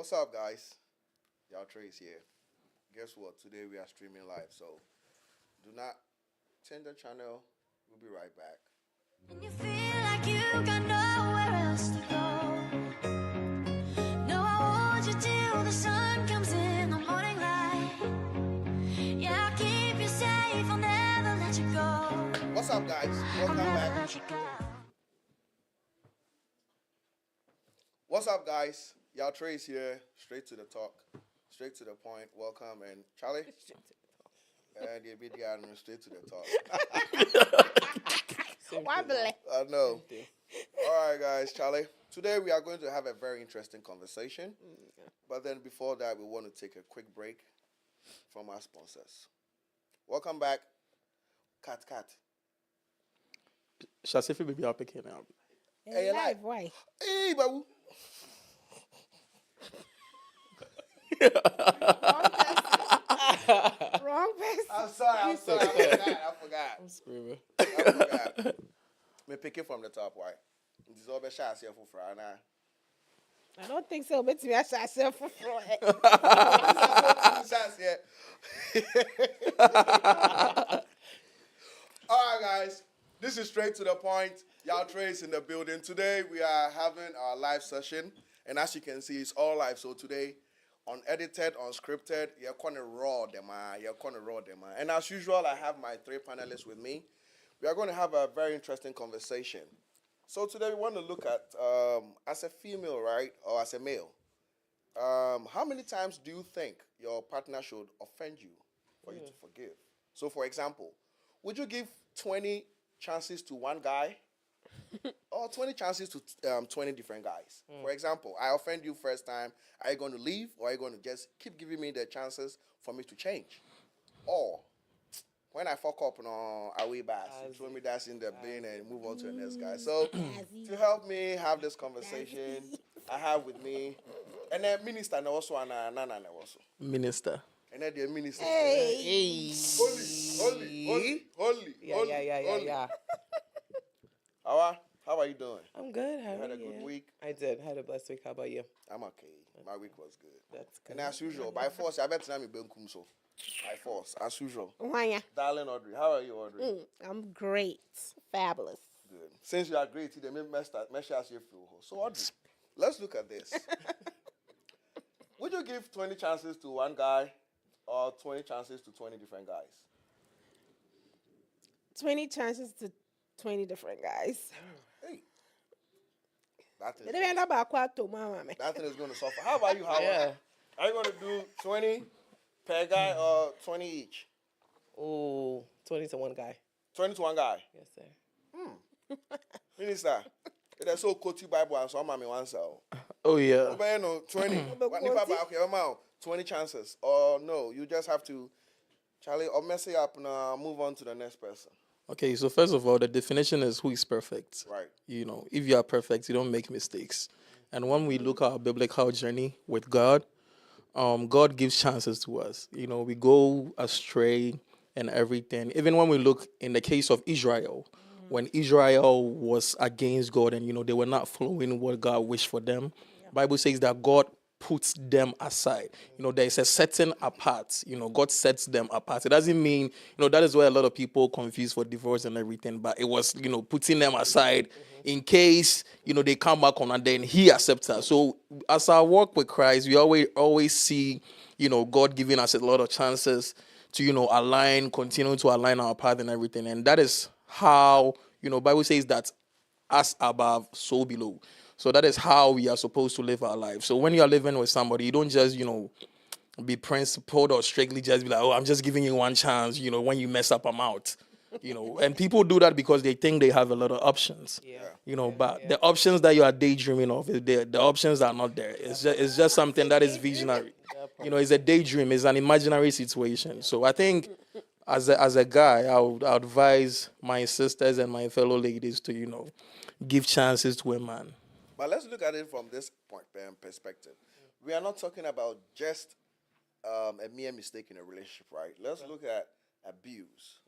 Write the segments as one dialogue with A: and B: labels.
A: What's up, guys? Y'all Trace here. Guess what? Today we are streaming live, so do not change the channel. We'll be right back.
B: And you feel like you got nowhere else to go. No, I want you till the sun comes in the morning light. Yeah, I'll keep you safe, I'll never let you go.
A: What's up, guys? Welcome back. What's up, guys? Y'all Trace here. Straight to the talk, straight to the point. Welcome, and Charlie. And the big guy straight to the talk. I know. All right, guys, Charlie. Today we are going to have a very interesting conversation. But then before that, we want to take a quick break from our sponsors. Welcome back. Cat.
C: Shasifi baby I'll pick it now.
A: Hey,
D: Live, why?
A: Hey, babu.
D: Wrong person.
A: I'm sorry. I forgot.
C: I'm screaming.
A: I forgot. Me pick it from the top, why? This is all the shots here for Friday.
D: I don't think so, but me I shall say for fraud.
A: Shots here. All right, guys. This is straight to the point. Y'all Trace in the building. Today we are having our live session, and as you can see, it's all live. So today, unedited, unscripted, you're going to raw them. And as usual, I have my three panelists with me. We are going to have a very interesting conversation. So today we want to look at, as a female, right, or as a male, how many times do you think your partner should offend you for you to forgive? So, for example, would you give 20 chances to one guy or 20 chances to 20 different guys? For example, I offend you first time. Are you going to leave, or are you going to just keep giving me the chances for me to change? Or when I fuck up, no, I will bass. Throw me that's in the bin and move on to the next guy. So to help me have this conversation, I have with me, and then Minister also and Nana also.
C: Minister.
A: And then the Minister.
D: Hey.
A: Holy.
E: Yeah.
A: How are you doing?
E: I'm good. How
A: You
E: are
A: had a
E: you?
A: good week?
E: I did. Had a blessed week. How about you?
A: I'm okay. My week was good.
E: That's good.
A: And as usual, by force, I bet me benkum so. By force, as usual.
D: Why ya?
A: Darling Audrey, how are you, Audrey?
D: I'm great. Fabulous.
A: Good. Since you are great, they may measure as you feel. So Audrey, let's look at this. Would you give 20 chances to one guy or 20 chances to 20 different guys?
D: 20 chances to 20 different guys.
A: Hey. That
D: They don't know about what to mama.
A: that thing is going to suffer. How about you, Howard?
E: Yeah.
A: Are you going to do 20 per guy or 20 each?
E: Ooh, 20 to one guy.
A: 20 to one guy.
E: Yes, sir.
A: Minister, there's so quote Bible and some mommy one cell.
C: Oh yeah.
A: But you know, 20. Okay, 20 chances. Or no, you just have to, Charlie, or mess it up and move on to the next person.
C: Okay, so first of all, the definition is who is perfect.
A: Right.
C: You know, if you are perfect, you don't make mistakes. And when we look at our biblical journey with God, God gives chances to us. You know, we go astray and everything. Even when we look in the case of Israel, when Israel was against God and, you know, they were not following what God wished for them, Bible says that God puts them aside. You know, there is a setting apart. You know, God sets them apart. It doesn't mean, you know, that is where a lot of people confuse for divorce and everything, but it was, you know, putting them aside in case, you know, they come back on and then he accepts us. So as I walk with Christ, we always see, you know, God giving us a lot of chances to, you know, continue to align our path and everything. And that is how, you know, Bible says that as above, so below. So that is how we are supposed to live our life. So when you are living with somebody, you don't just, you know, be principled or strictly just be like, oh, I'm just giving you one chance. You know, when you mess up, I'm out. You know, and people do that because they think they have a lot of options.
E: Yeah.
C: You know, but the options that you are daydreaming of is there. The options are not there. It's just something that is visionary. You know, it's a daydream. It's an imaginary situation. So I think as a guy, I would advise my sisters and my fellow ladies to, you know, give chances to a man.
A: But let's look at it from this point perspective. We are not talking about just a mere mistake in a relationship, right? Let's look at abuse.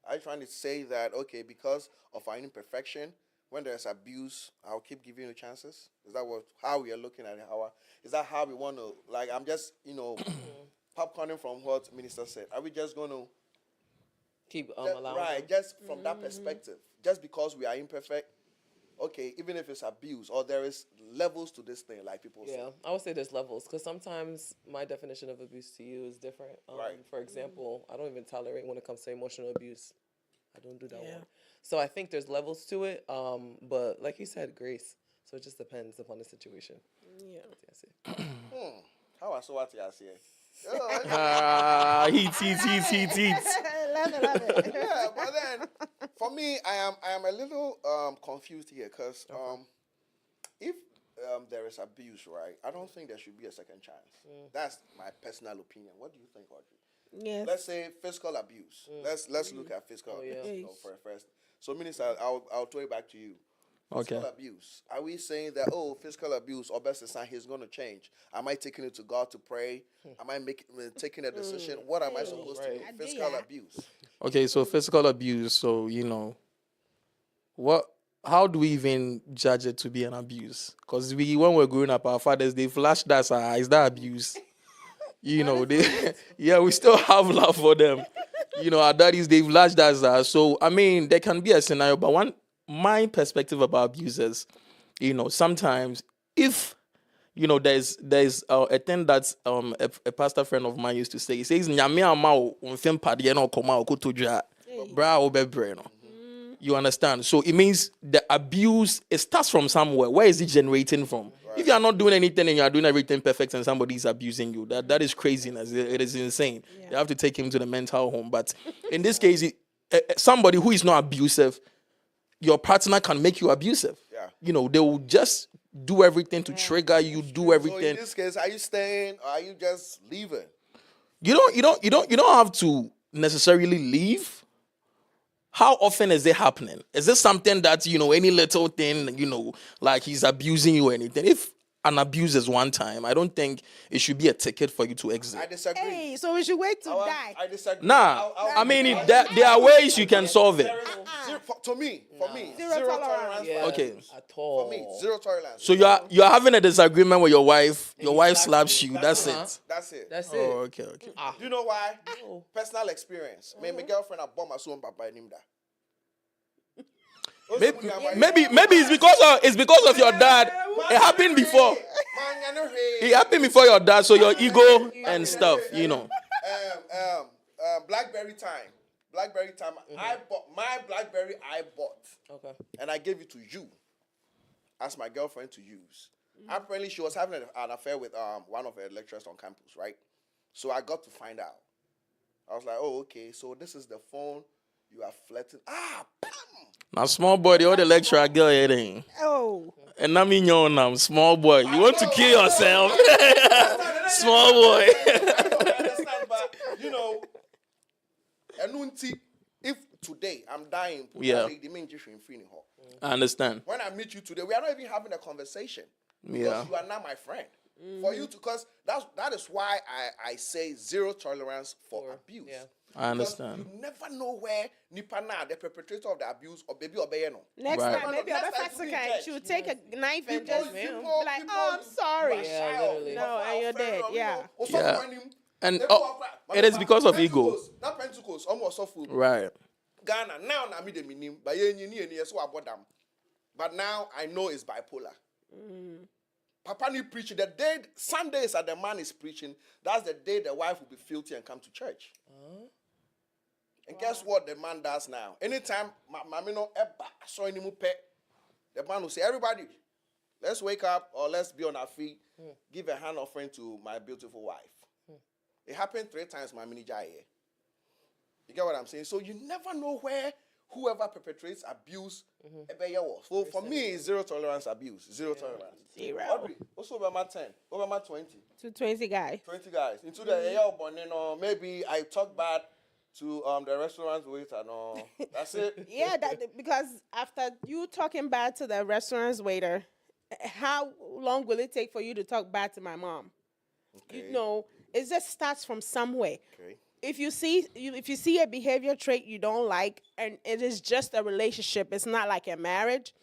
A: Are you trying to say that, okay, because of our imperfection, when there's abuse, I'll keep giving you chances? Is that how we are looking at it? Is that how we want to, like, I'm just, popcorning from what Minister said. Are we just going to,
E: Keep allowing
A: right,
E: them.
A: just from that perspective, just because we are imperfect, okay, even if it's abuse or there is levels to this thing, like people say.
E: Yeah, I would say there's levels because sometimes my definition of abuse to you is different.
A: Right.
E: For example, I don't even tolerate when it comes to emotional abuse. I don't do that
D: Yeah.
E: one. So I think there's levels to it. But like you said, grace. So it just depends upon the situation.
D: Yeah.
E: That's it.
A: How I saw what you are saying.
C: Heat.
D: Love it.
A: Yeah, but then for me, I am a little confused here because if there is abuse, right, I don't think there should be a second chance. That's my personal opinion. What do you think, Audrey?
D: Yes.
A: Let's say physical abuse. Let's look at physical abuse
D: yeah.
A: for first. So, Minister, I'll throw it back to you.
C: Okay.
A: Physical abuse. Are we saying that physical abuse or best is he's going to change? Am I taking it to God to pray? Am I taking a decision? What am I supposed to do?
E: Right.
A: Physical abuse.
C: Okay, so physical abuse. So how do we even judge it to be an abuse? Because when we're growing up, our fathers they flashed us. Is that abuse? We still have love for them. Our daddies they've lashed us. So I mean, there can be a scenario, but my perspective about abusers, sometimes if there's a thing that a pastor friend of mine used to say. He says, "Nyame ama wo mfem pade na okoma okotodwa bra obebre no." You understand? So it means the abuse it starts from somewhere. Where is it generating from? Right. If you are not doing anything and you are doing everything perfect and somebody is abusing you, that is craziness. It is insane. Yeah. You have to take him to the mental home. But in this case, somebody who is not abusive, your partner can make you abusive. Yeah. They will just do everything to trigger you, do everything. So in
A: this case, are you staying or are you just leaving?
C: You don't have to necessarily leave. How often is it happening? Is this something that, any little thing, like he's abusing you or anything? If an abuse is one time, I don't think it should be a ticket for you to exit.
A: I disagree.
D: Hey, so we should wait to die.
A: I disagree.
C: Nah, I mean, there are ways you can solve it.
A: For me,
D: Zero tolerance.
E: Yeah,
C: Okay.
E: At all.
A: For me, zero tolerance.
C: So you're having a disagreement with your wife. Your wife slaps you. That's it.
A: That's it.
E: That's it.
C: Oh, okay.
A: Do you know why? Personal experience. My girlfriend a bomb as papa in him da.
C: Maybe it's because of your dad. It happened before. It happened before your dad, so your ego and stuff,
A: Blackberry time. I bought my Blackberry.
E: Okay.
A: And I gave it to you as my girlfriend to use. Apparently, she was having an affair with one of her lecturers on campus, right? So I got to find out. I was like, oh, okay. So this is the phone you are flirting. Bam!
C: Now, small boy, the other lecturer girl here.
D: Oh.
C: And I mean, now, small boy, you want to kill yourself? Small boy.
A: I understand, but if today I'm dying,
C: yeah. I understand.
A: When I meet you today, we are not even having a conversation.
C: Yeah.
A: You are not my friend. For you to, because that is why I say zero tolerance for abuse.
E: Yeah.
C: I understand.
A: You never know where Nipana, the perpetrator of the abuse, or baby or bayano.
D: Next
C: Right.
D: time, maybe she will take a knife and just be
A: People,
D: like, "Oh, I'm sorry."
E: Yeah, literally.
D: No, and you're dead. Yeah.
C: Yeah. And it is because of ego.
A: Not Pentecost, almost so full.
C: Right.
A: Ghana now na me the minim, but now I know it's bipolar. Papa ni preaching the day Sundays that the man is preaching. That's the day the wife will be filthy and come to church. And guess what the man does now? Anytime mommy no eba so any mu pet, the man will say, everybody, let's wake up or let's be on our feet. Give a hand offering to my beautiful wife. It happened 3 times, my mini jai. You get what I'm saying? So you never know where whoever perpetrates abuse, so for me, it's zero tolerance abuse. Zero tolerance.
D: Zero.
A: Audrey, also over my 10, over my 20.
D: 220 guy.
A: 20 guys. Into the maybe I talk bad to the restaurant waiter. No, that's it.
D: Yeah, because after you talking bad to the restaurant's waiter, how long will it take for you to talk bad to my mom?
A: Okay.
D: It just starts from somewhere.
A: Okay.
D: If you see a behavior trait you don't like, and it is just a relationship, it's not like a marriage,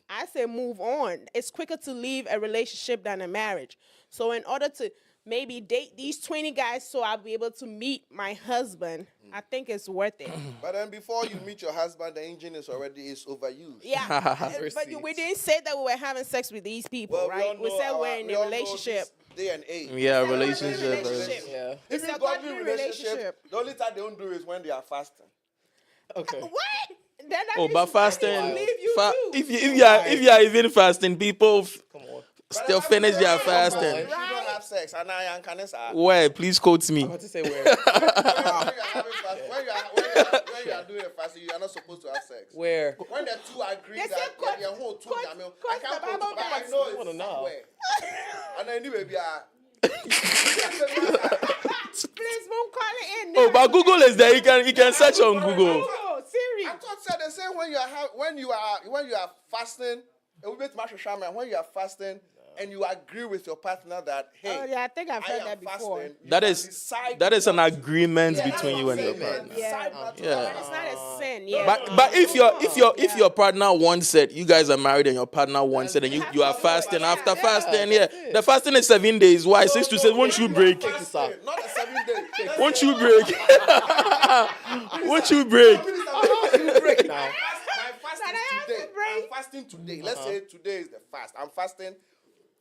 D: I say move on. It's quicker to leave a relationship than a marriage. So in order to maybe date these 20 guys so I'll be able to meet my husband, I think it's worth it.
A: But then before you meet your husband, the engine is overused.
D: Yeah. But
E: Receipts.
D: we didn't say that we were having sex with these people,
A: Well,
D: right? We said we're in a relationship.
A: Day and age.
C: Yeah,
D: We're in a
C: relationship.
E: Yeah.
D: It's
A: Even
D: a
A: godly
D: godly
A: relationship,
D: relationship.
A: the only time they don't do is when they are fasting.
E: Okay.
D: What? Then that
C: Oh,
D: means
C: but
D: that
C: fasting.
D: means leave you too.
C: If you are even fasting, people
E: Come on.
C: still finish their fasting.
A: If you don't have sex, and I can
C: Where? Please quote me.
E: I'm about to say where.
A: when you are doing a fasting, you are not supposed to have sex.
E: Where?
A: When the two agree
D: They
A: that
D: say quote-
A: they're whole two,
D: quote-
A: I
D: quote
A: can't
D: the
A: quote,
D: Bible
A: but I
D: verse.
A: know
E: I wanna
A: it's
E: know.
A: somewhere. And then anyway, we are.
D: Please won't call it in.
C: Oh, but Google is there. You can search on Google.
D: Oh, Siri.
A: I thought said the same when you are fasting. It will be much shaman when you are fasting and you agree with your partner that hey,
D: Oh, yeah, I think I've heard
A: am
D: that before.
A: fasting, you
C: That
A: can
C: is
A: decide
C: an
A: not to.
C: agreement
A: Yeah,
C: between
A: that's
C: you
A: what
C: and
A: I'm
C: your
A: saying,
C: partner.
A: Decide not to.
C: Yeah.
D: But it's not a sin. Yeah.
C: But if your partner wants it, you guys are married and your partner wants it, and you are fasting after fasting,
E: that's it.
C: the fasting is 7 days. Why 6 to 7? Won't you break?
E: Take this off.
A: Not a 7 day.
C: Won't you break? Won't you break?
A: break now. My fasting
D: I have
A: today.
D: to break.
A: I'm fasting today. Let's say today is the fast. I'm fasting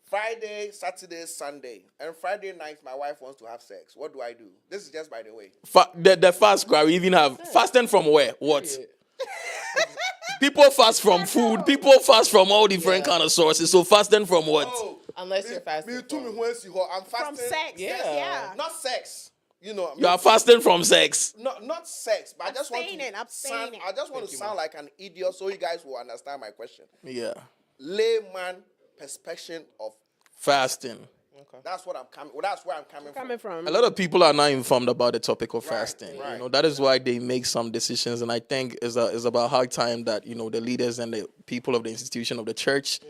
A: Friday, Saturday, Sunday. And Friday night, my wife wants to have sex. What do I do? This is just by the way.
C: The fast crowd, we even have fasting from where? What? People fast from food. People fast from all different kind of sources. So fasting from what?
A: Oh,
E: Unless you're fasting
A: Me too.
E: from-
A: I'm fasting
D: From sex.
E: Yeah.
A: Not sex. You know.
C: You are fasting from sex.
A: Not sex, but I just want
D: Abstaining,
A: to sound.
D: abstaining.
A: I just want to sound like an idiot, so you guys will understand my question.
C: Yeah.
A: Layman perspective of
C: Fasting.
A: that's what I'm coming. Well, that's where I'm coming from.
C: A lot of people are not informed about the topic of fasting.
A: right.
C: You know, that is why they make some decisions, and I think it's about high time that the leaders and the people of the institution of the church,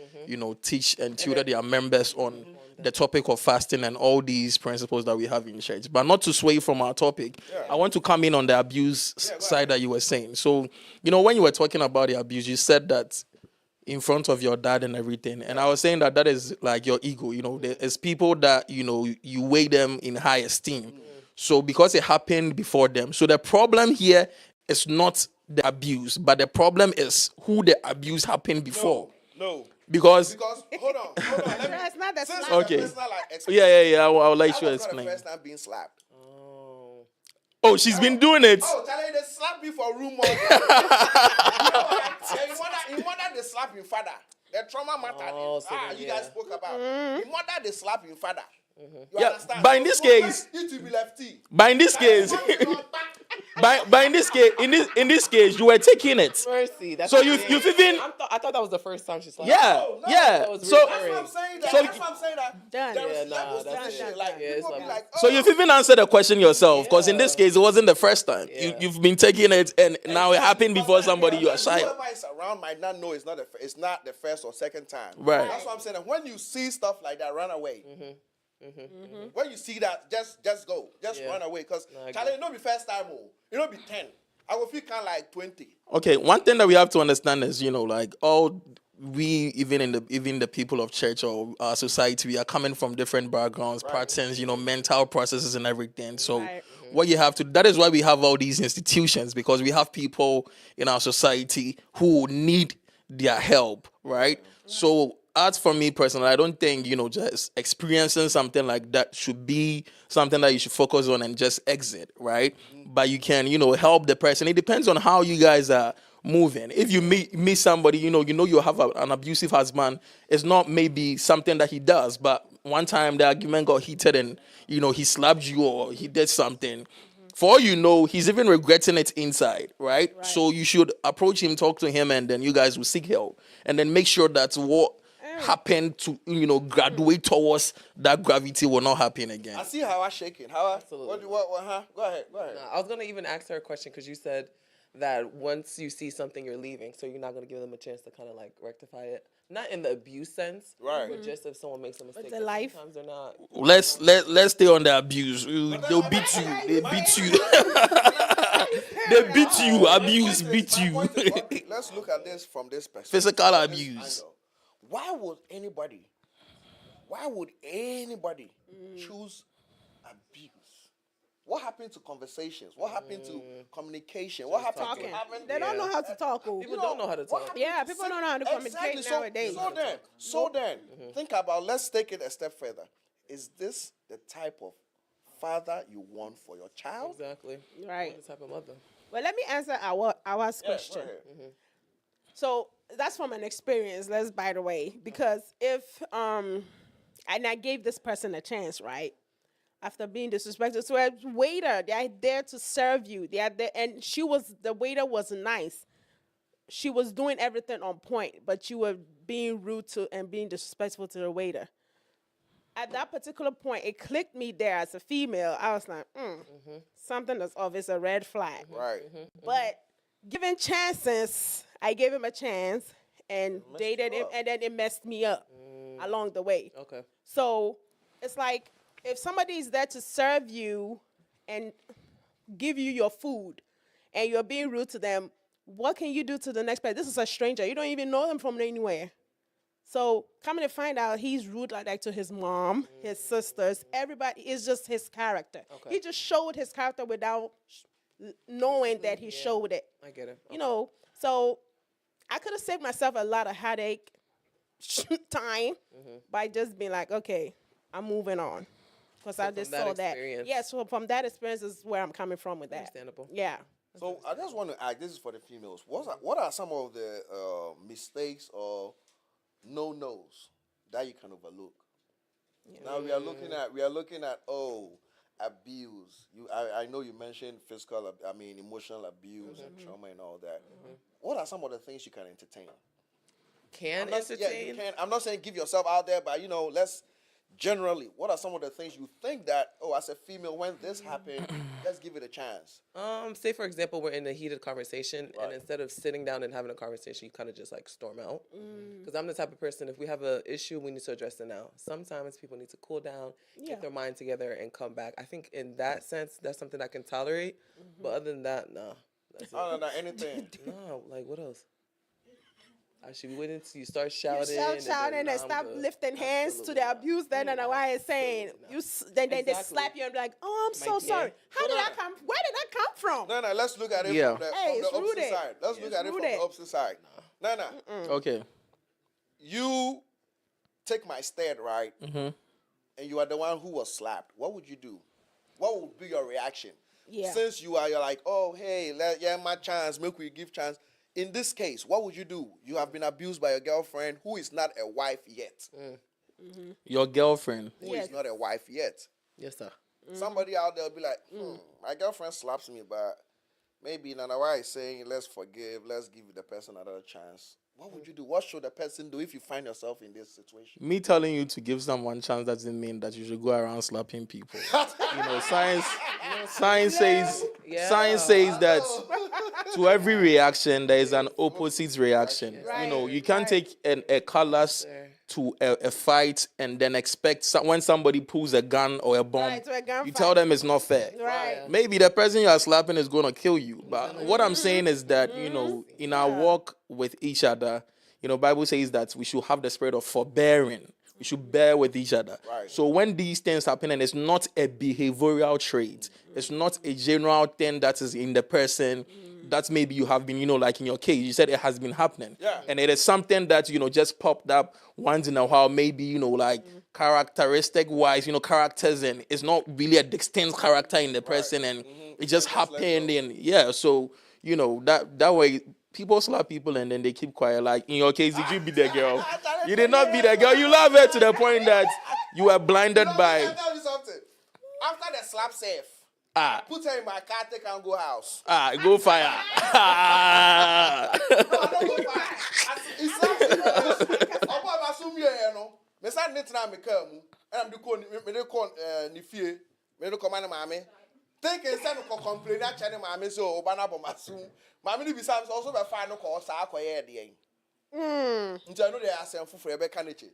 C: teach and tutor their members on the topic of fasting and all these principles that we have in church. But not to sway from our topic, I want to come in on the abuse side that you were saying. So, when you were talking about the abuse, you said that in front of your dad and everything. And I was saying that is like your ego. There's people that, you weigh them in high esteem. So because it happened before them. So the problem here is not the abuse, but the problem is who the abuse happened before.
A: No.
C: Because
A: hold on. Let me.
D: It's not the
A: Since
D: slap.
A: it's a
C: Okay.
A: personal,
C: yeah, I would like
A: That
C: you to
A: was not the
C: explain.
A: first time being slapped.
C: Oh, she's been doing it.
A: Oh, Charlie, they slapped me for room more. Your mother, they slap your father. The trauma matter.
E: Oh, so then,
A: you guys
E: yeah.
A: spoke about. Your mother, they slap your father. You
C: Yeah,
A: understand?
C: but in this
A: So
C: case-
A: it will be lefty.
C: But in this case, but in this case, you were taking it.
E: Mercy. That's
C: So
E: what
C: you've
E: I'm saying.
C: even
E: I thought that was the first time she slapped.
C: yeah,
A: No,
C: yeah.
E: that was
C: So
A: That's what I'm saying. That.
C: So-
A: That's what I'm saying. That.
D: Done.
A: There is
E: Yeah, nah,
A: levels to
E: that's
A: this
E: it.
A: shit. Like
E: Yeah,
A: people
E: it's
A: be
E: not
A: like,
C: So you've even answered the question yourself, because in this case, it wasn't the first time.
E: Yeah.
C: You've been taking it, and now it happened before somebody you are shy of.
A: Whoever is around might not know it's not the first or second time.
C: Right.
A: That's what I'm saying. And when you see stuff like that, run away. When you see that, just go,
E: Yeah.
A: run away. Because
E: No, I
A: Charlie, it not be first time, it not be 10. I will feel kind of like 20.
C: Okay, one thing that we have to understand is, like all we, even the people of church or our society, we are coming from different backgrounds, patterns, mental processes and everything. So
D: Right.
C: what you have to, that is why we have all these institutions, because we have people in our society who need their help, right? So as for me personally, I don't think, just experiencing something like that should be something that you should focus on and just exit, right? But you can, help the person. It depends on how you guys are moving. If you meet somebody, you have an abusive husband, it's not maybe something that he does, but one time the argument got heated and, he slapped you or he did something. For all you know, he's even regretting it inside, right? So you should approach him, talk to him, and then you guys will seek help. And then make sure that what happened to, graduate towards that gravity will not happen again.
A: I see how I shaking. How I?
E: Absolutely.
A: What, huh? Go ahead.
E: I was gonna even ask her a question because you said that once you see something, you're leaving, so you're not gonna give them a chance to kind of like rectify it. Not in the abuse sense,
A: Right.
E: but just if someone makes a mistake.
D: the
E: 'cause
D: life.
E: Sometimes they're not.
C: Let's stay on the abuse. They'll beat you. They beat you. They beat you, abuse,
A: My
C: beat you.
A: point is, okay, let's look at this from this perspective.
C: Physical
A: from this
C: abuse.
A: angle. Why would anybody choose abuse? What happened to conversations? What happened to communication? What happened
D: Talking.
A: to having?
D: They don't know how to talk. Oh.
E: People don't know how to
A: what
E: talk.
A: happened
D: Yeah,
A: to
D: people
A: sit-
D: don't know how to communicate
A: Exactly.
D: nowadays.
A: So then, think about. Let's take it a step further. Is this the type of father you want for your child?
E: Exactly.
D: Right.
E: What type of mother?
D: But let me answer our question.
A: Go ahead.
D: So that's from an experience, let's by the way. Because if and I gave this person a chance, right? After being disrespected. So a waiter, they are there to serve you. They are there, and the waiter was nice. She was doing everything on point, but you were being rude to and being disrespectful to the waiter. At that particular point, it clicked me there as a female. I was like, something is off. It's a red flag.
A: Right.
D: But given chances, I gave him a chance and dated him, and then it messed me up along the way.
E: Okay.
D: So it's like if somebody is there to serve you and give you your food and you're being rude to them, what can you do to the next person? This is a stranger. You don't even know them from anywhere. So coming to find out he's rude like that to his mom, his sisters, everybody. Is just his character.
E: Okay.
D: He just showed his character without knowing that he showed it.
E: I get it.
D: You know, so I could have saved myself a lot of headache time by just being like, okay, I'm moving on. Because I
E: from
D: just
E: that
D: saw that.
E: experience.
D: Yeah, so from that experience is where I'm coming from with that.
E: Understandable.
D: Yeah.
A: So I just want to ask. This is for the females. What are some of the mistakes or no-nos that you can overlook? Now we are looking at abuse. I know you mentioned emotional abuse and trauma and all that. What are some of the things you can entertain?
E: Can
A: Yeah,
E: entertain?
A: you can. I'm not saying give yourself out there, but let's generally. What are some of the things you think that as a female, when this happened, let's give it a chance?
E: Say for example, we're in a heated conversation,
A: Right.
E: and instead of sitting down and having a conversation, you kind of just like storm out. Because I'm the type of person, if we have an issue, we need to address it now. Sometimes people need to cool down,
D: Yeah.
E: get their mind together, and come back. I think in that sense, that's something I can tolerate. But other than that, nah. That's it.
A: I don't know anything.
E: No, like what else? I should be waiting till you start shouting.
D: You start shouting and
E: then
D: stop
E: I'm good.
D: lifting hands to
E: Absolutely
D: the
E: not.
D: abuse. Then and why is saying then they
E: Exactly.
D: slap you and be like, oh, I'm so
E: dear.
D: sorry. How
A: No,
D: did
A: no,
D: that come? Where did that come from?
A: No, let's look at it
C: Yeah.
A: from the,
D: Hey,
A: from the
D: it's
A: opposite
D: rooted.
A: side. Let's look at it from
D: rooted.
A: the opposite side. No.
C: Okay.
A: You take my stead, right? And you are the one who was slapped. What would you do? What would be your reaction?
D: Yeah.
A: Since you're like, oh, hey, my chance, make we give chance. In this case, what would you do? You have been abused by a girlfriend who is not a wife yet.
C: Your girlfriend.
A: Who is not a wife yet.
E: Yes, sir.
A: Somebody out there will be like, my girlfriend slaps me, but maybe Nanawa is saying, let's forgive, let's give the person another chance. What would you do? What should the person do if you find yourself in this situation?
C: Me telling you to give someone chance doesn't mean that you should go around slapping people. Science says that to every reaction there is an opposite reaction. You can't take a callous to a fight and then expect when somebody pulls a gun or a bomb,
D: Right, to a gunfight.
C: you tell them it's not fair.
D: Right.
C: Maybe the person you are slapping is going to kill you. But what I'm saying is that, in our walk with each other, Bible says that we should have the spirit of forbearing. We should bear with each other.
A: Right.
C: So when these things happen and it's not a behavioral trait, it's not a general thing that is in the person, that maybe you have been, like in your case, you said it has been happening.
A: Yeah.
C: And it is something that, just popped up once in a while, maybe, like characteristic wise, characters, and it's not really a distinct character in the person, and it just happened. And so, that way, people slap people and then they keep quiet. Like in your case, did you beat the girl? You did not beat the girl. You love her to the point that you were blinded by.
A: I'll tell you something. After the slap safe, put her in my car, take her and go house.
C: Go fire.
A: No, I don't go fire. He slaps me. I'm assuming you know. Me say net na me car mu. And I'm the call ni fie. Me do command mama. Think instead of complain that channel mama say obana bomasu. Mama ni bisa also be fine no call sa akoye de yen. Nti I know they are saying for ebe kaneche.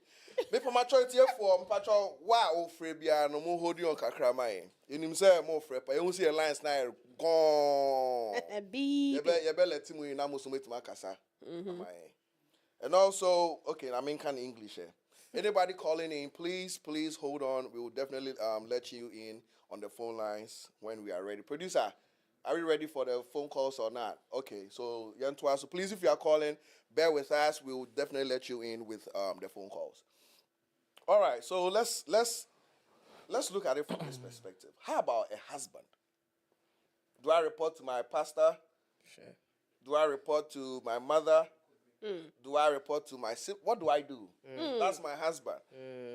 A: Me for my choice here for mpacho wa o free bia no mo hold on kakra mai. Enim say mo free pa. You see alliance na gone.
D: Beep.
A: You be let him in na mo so metima kasa. And also, okay, I mean kind of English here. Anybody calling in, please hold on. We will definitely let you in on the phone lines when we are ready. Producer, are we ready for the phone calls or not? Okay, so Yantwa, so please, if you are calling, bear with us. We will definitely let you in with the phone calls. All right, so let's look at it from this perspective. How about a husband? Do I report to my pastor?
E: Sure.
A: Do I report to my mother? Do I report to my sibling? What do I do? That's my husband.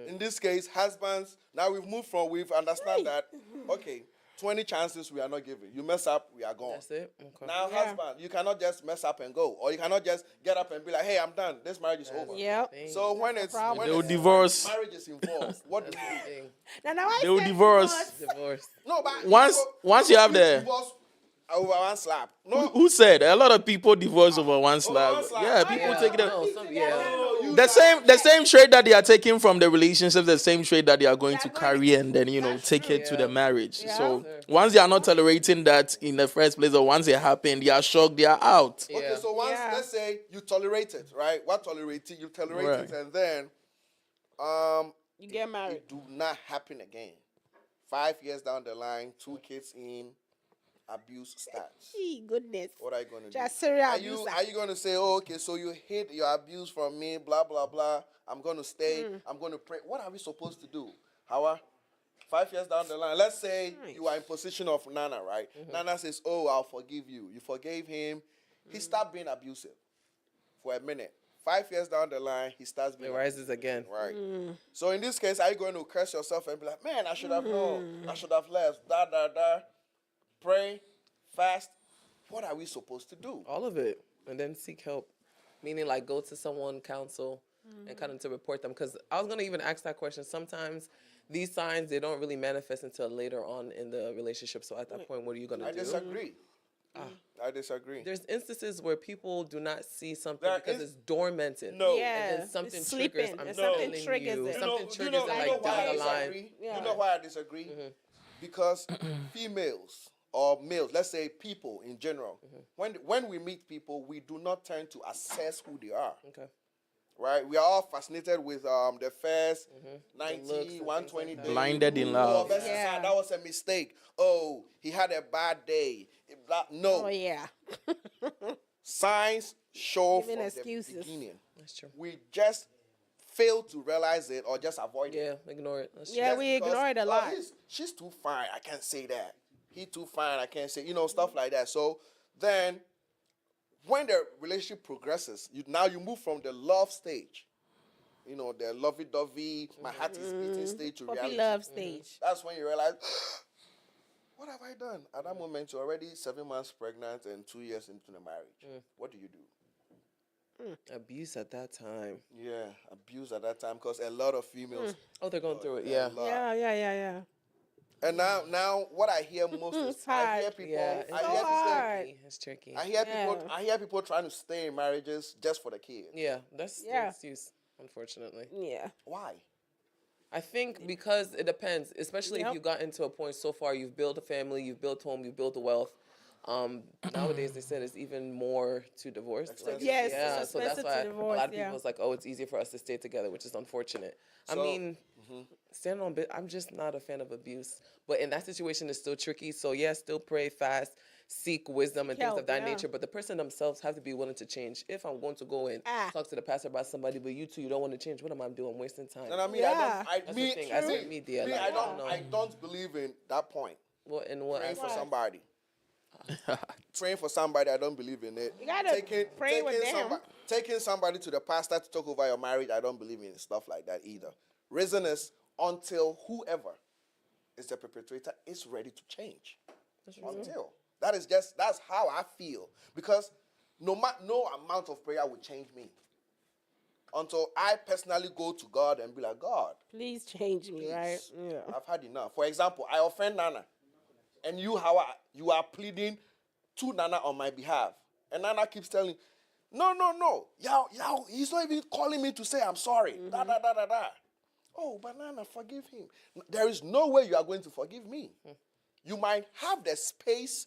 A: In this case, husbands, now we've understand that, okay, 20 chances we are not giving. You mess up, we are gone.
E: That's it. Okay.
A: Now, husband, you cannot just mess up and go. Or you cannot just get up and be like, hey, I'm done. This marriage is over.
D: Yep.
A: So when
C: They'll divorce.
A: marriage is involved, what do you do?
D: Now I
C: They will
D: said
C: divorce.
E: Divorce.
A: No, but
C: Once you have the
A: divorce over one slap. No,
C: who said a lot of people divorce over one slab.
A: one slab.
C: Yeah,
A: Oh,
C: people
A: yeah.
C: take the
E: No,
A: you
C: the same trade that they are taking from the relationship, the same trade that they are going to carry and then take it to the marriage.
D: Yeah.
C: So once they are not tolerating that in the first place, or once it happened, they are shocked, they are out.
E: Yeah.
A: Okay, so once let's say you tolerate it, right? What tolerate it? You tolerate it, and then
D: you get married.
A: it do not happen again. 5 years down the line, 2 kids in, abuse starts.
D: Gee, goodness.
A: What are you going to do?
D: Just serial
A: Are you going to say, oh, okay, so you hid your abuse from me, blah, blah, blah. I'm going to stay. I'm going to pray. What are we supposed to do? How? 5 years down the line, let's say you are in position of Nana, right? Nana says, oh, I'll forgive you. You forgave him. He stopped being abusive for a minute. 5 years down the line, he starts being
E: It rises again.
A: right. So in this case, are you going to curse yourself and be like, man, I should have known. I should have left. Pray, fast. What are we supposed to do?
E: All of it. And then seek help. Meaning like go to someone, counsel, and kind of to report them. Because I was going to even ask that question. Sometimes these signs, they don't really manifest until later on in the relationship. So at that point, what are you going to
A: I
E: do?
A: disagree. I disagree.
E: There's instances where people do not see something
A: There
E: because
A: is-
E: it's dormanted.
A: No.
D: Yeah.
E: And then something
D: it's
E: triggers.
D: sleeping.
E: I'm
D: and something
E: telling
D: triggers
E: you,
D: it.
E: something triggers it
A: why
E: like down
A: I
E: the line.
A: disagree?
D: Yeah.
A: You know why I disagree? Because females or males, let's say people in general, when we meet people, we do not tend to assess who they are.
E: Okay.
A: Right? We are all fascinated with the first
E: The
A: 90,
E: looks and
A: 120
E: things like
A: days.
E: that.
C: Blinded in
A: Oh,
C: love.
A: best
D: Yeah.
A: aside, that was a mistake. Oh, he had a bad day. No.
D: Oh, yeah.
A: Signs show
D: Giving
A: from
D: excuses.
A: the beginning.
E: That's true.
A: We just fail to realize it or just avoid it.
E: Yeah, ignore it. That's
D: Yeah,
E: true.
D: we ignore it a lot.
A: She's too fine. I can't say that. He too fine. I can't say, stuff like that. So then when the relationship progresses, you move from the love stage, the lovey-dovey, my heart is beating stage to
D: Puppy
A: reality.
D: love stage.
A: That's when you realize, what have I done? At that moment, you're already 7 months pregnant and 2 years into the marriage. What do you do?
E: Abuse at that time.
A: Yeah, abuse at that time because a lot of females.
E: Oh, they're going through it.
A: a
E: Yeah.
A: lot.
D: Yeah.
A: And now, what I hear most is
D: It's
A: I hear
D: hard.
A: people.
E: Yeah,
A: I
E: it's
A: hear
D: hard.
E: tricky. It's tricky.
A: I hear
D: Yeah.
A: people. I hear people trying to stay in marriages just for the kids.
E: Yeah, that's the
D: Yeah.
E: excuse, unfortunately.
D: Yeah.
A: Why?
E: I think because it depends, especially if
D: Yep.
E: you got into a point so far, you've built a family, you've built home, you've built a wealth. Nowadays, they said it's even more to divorce. Like,
D: Yes,
E: yeah,
D: it's
E: so that's
D: expensive
E: why
D: to
E: a
D: divorce,
E: lot of
D: yeah.
E: people is like, oh, it's easier for us to stay together, which is unfortunate. I
A: So-
E: mean, standing on bit, I'm just not a fan of abuse. But in that situation, it's still tricky. So yeah, still pray, fast, seek wisdom and things
D: help,
E: of that
D: yeah.
E: nature. But the person themselves have to be willing to change. If I'm going to go and talk to the pastor about somebody, but you two, you don't want to change, what am I doing? I'm wasting time.
A: And I mean,
D: Yeah.
E: That's the thing. I see media,
A: me,
E: like,
A: I
E: I don't know.
A: I don't believe in that point.
E: What and what?
A: Praying for
E: aspect?
A: somebody. Praying for somebody, I don't believe in it.
D: You gotta pray with them.
A: Taking somebody to the pastor to talk over your marriage, I don't believe in stuff like that either. Reason is until whoever is the perpetrator is ready to change. Until that's how I feel, because no amount of prayer will change me until I personally go to God and be like, God,
D: Please change me, right?
A: please,
D: Yeah.
A: I've had enough. For example, I offend Nana, and you are pleading to Nana on my behalf, and Nana keeps telling, No. Yeah, he's not even calling me to say I'm sorry. Da, da, da, da, da. Oh, banana, forgive him. There is no way you are going to forgive me. You might have the space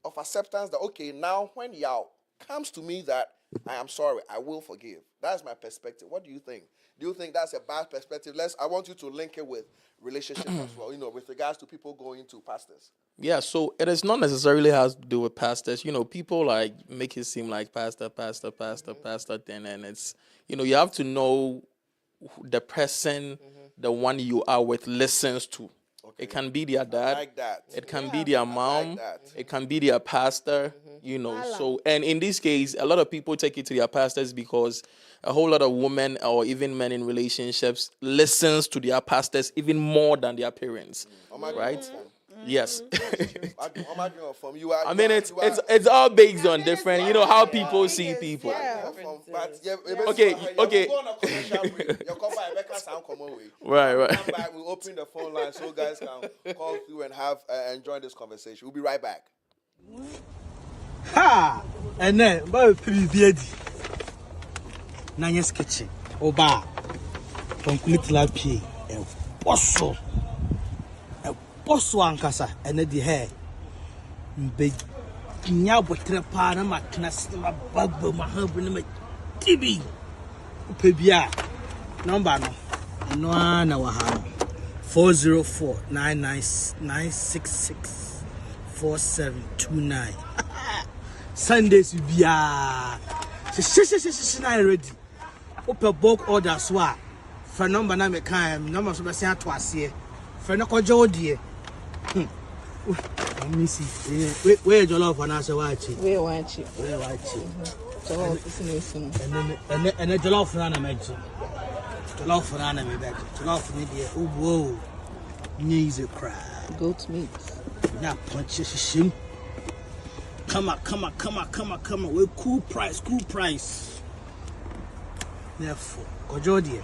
A: of acceptance that, okay, now when Yao comes to me that I am sorry, I will forgive. That's my perspective. What do you think? Do you think that's a bad perspective? I want you to link it with relationships as well, with regards to people going to pastors.
C: Yeah, so it is not necessarily has to do with pastors. People like make it seem like pastor thing, and it's you have to know the person, the one you are with, listens to.
A: Okay.
C: It can be their dad.
A: I like that.
C: It can be their mom.
A: that.
C: It can be their pastor. So, and in this case, a lot of people take it to their pastors because a whole lot of women or even men in relationships listens to their pastors even more than their parents, right? Yes. I mean, it's all based on different, how people see people. Okay. Right.
A: Come back, we'll open the phone line so guys can call through and have and join this conversation. We'll be right back.
F: Ha! And then, by PBD. Nanya's kitchen. Oba. Complete lappy. A bosso. A bosso ankasa. And the hair. Big. Nya botre pa na maknas na babba mahabu na tibi. Upebia. Number no. No na waha. 404-966-4729. Sundays will be ready. Open bulk orders wa. For number na me kan number so be say atoase. For no kojo die. Let me see. Where jollof and say wachi.
E: Where wachi? Jollof is nice.
F: And jollof na meji. Jollof na me back. Jollof me die. Oh whoa. Knees a cry.
E: Goat meat.
F: Now punch shim. Come on. We cool price. Therefore, kojo die.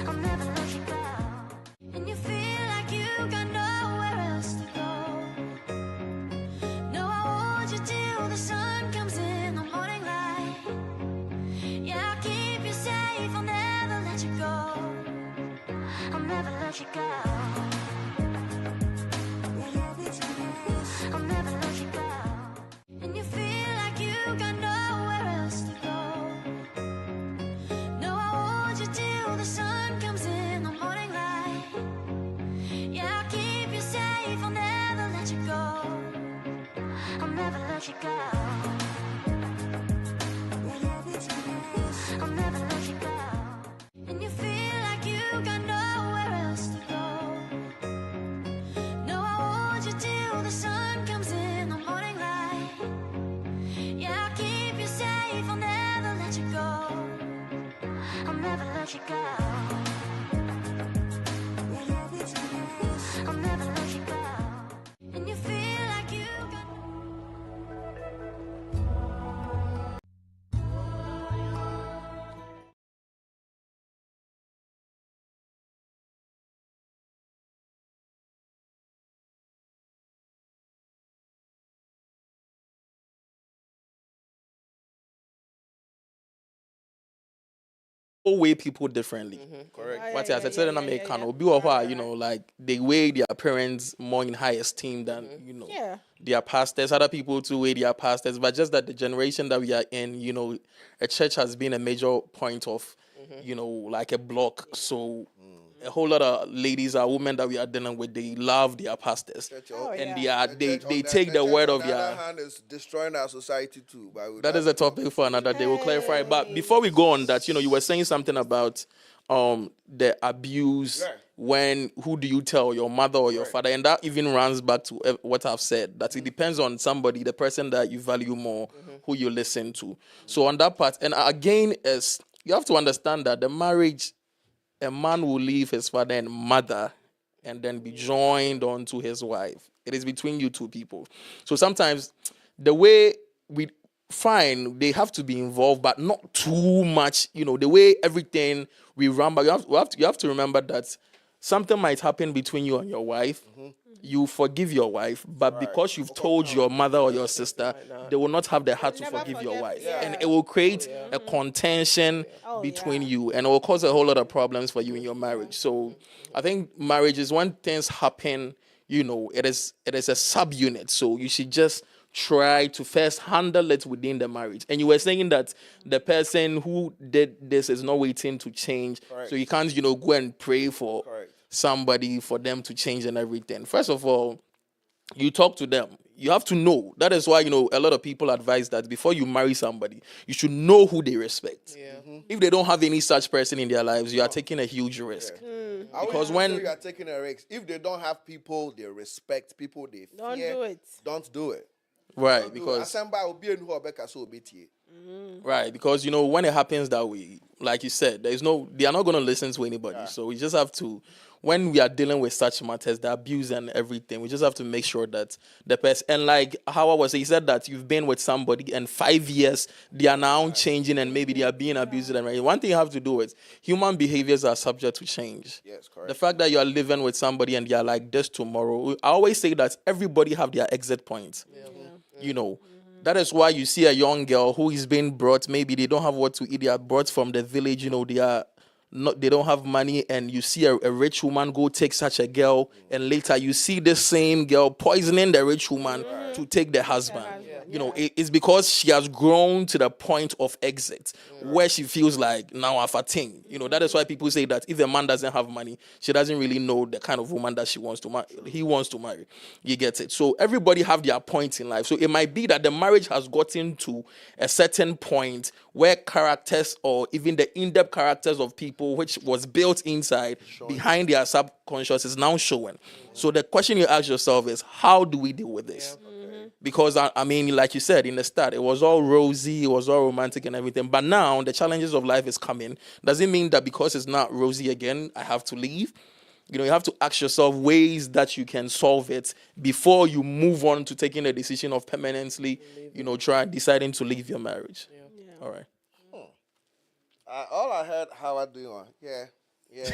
B: I'll never let you go. And you feel like you got nowhere else to go. No, I want you till the sun comes in the morning light. Yeah, I'll keep you safe, I'll never let you go. I'll never let you go. I'll never let you go. And you feel like you got nowhere else to go. No, I want you till the sun comes in the morning light. Yeah, I'll keep you safe, I'll never let you go. I'll never let you go. I'll never let you go. And you feel like you got nowhere else to go. No, I want you till the sun comes in the morning light. Yeah, I'll keep you safe, I'll never let you go. I'll never let you go. I'll never let you go. And you feel like you got
C: Weigh people differently.
A: Correct.
C: What I said in America, be like they weigh their parents more in high esteem than
D: Yeah.
C: their pastors. Other people too weigh their pastors, but just that the generation that we are in, a church has been a major point of, like a block. So a whole lot of ladies or women that we are dealing with, they love their pastors, and they take the word of
A: their
C: their.
A: hand is destroying our society too.
C: That is a topic for another day. We'll clarify. But before we go on that, you were saying something about the abuse.
A: Yeah.
C: Who do you tell, your mother or your father? And that even runs back to what I've said, that it depends on somebody, the person that you value more, who you listen to. So on that part, and again, you have to understand that the marriage, a man will leave his father and mother and then be joined onto his wife. It is between you two people. So sometimes the way fine, they have to be involved, but not too much. You know, the way everything we run, but you have to remember that something might happen between you and your wife. You forgive your wife, but because you've told your mother or your sister, they will not have the heart to
D: Never
C: forgive your
D: forget,
C: wife,
D: yeah.
C: and it will create a contention
D: Oh,
C: between
D: yeah.
C: you, and it will cause a whole lot of problems for you in your marriage. So, I think marriage is when things happen. You know, it is a subunit, so you should just try to first handle it within the marriage. And you were saying that the person who did this is not waiting to change, so you can't, go and pray for somebody for them to change and everything. First of all, you talk to them. You have to know. That is why, a lot of people advise that before you marry somebody, you should know who they respect.
E: Yeah.
C: If they don't have any such person in their lives, you are taking a huge risk.
A: I
C: Because
A: wouldn't
C: when-
A: say you are taking a risk, if they don't have people they respect, people they
D: Don't
A: fear,
D: do it.
A: don't do it.
C: Right,
A: Don't do it.
C: because
A: Assemble will be in who Obeka so be tie.
C: Right, because when it happens that way, like you said, they are not going to listen to anybody. So we just have to, when we are dealing with such matters, the abuse and everything, we just have to make sure that the person, and like how I was saying, he said that you've been with somebody and 5 years, they are now changing and maybe they are being abused. And one thing you have to do is human behaviors are subject to change.
A: Yes, correct.
C: The fact that you are living with somebody and they are like this tomorrow, I always say that everybody have their exit point. That is why you see a young girl who is being brought, maybe they don't have what to eat, they are brought from the village, they don't have money, and you see a rich woman go take such a girl, and later you see the same girl poisoning the rich woman to take the husband. It's because she has grown to the point of exit where she feels like, now I've attained. That is why people say that if a man doesn't have money, she doesn't really know the kind of woman that he wants to marry. You get it? So everybody have their point in life. So it might be that the marriage has gotten to a certain point where characters, or even the in-depth characters of people which was built inside behind their subconscious, is now showing. So the question you ask yourself is, how do we deal with this? Because I mean, like you said in the start, it was all rosy, it was all romantic and everything. But now the challenges of life is coming. Does it mean that because it's not rosy again, I have to leave? You have to ask yourself ways that you can solve it before you move on to taking a decision of permanently, deciding to leave your marriage. All right.
A: All I heard Howard doing, yeah. You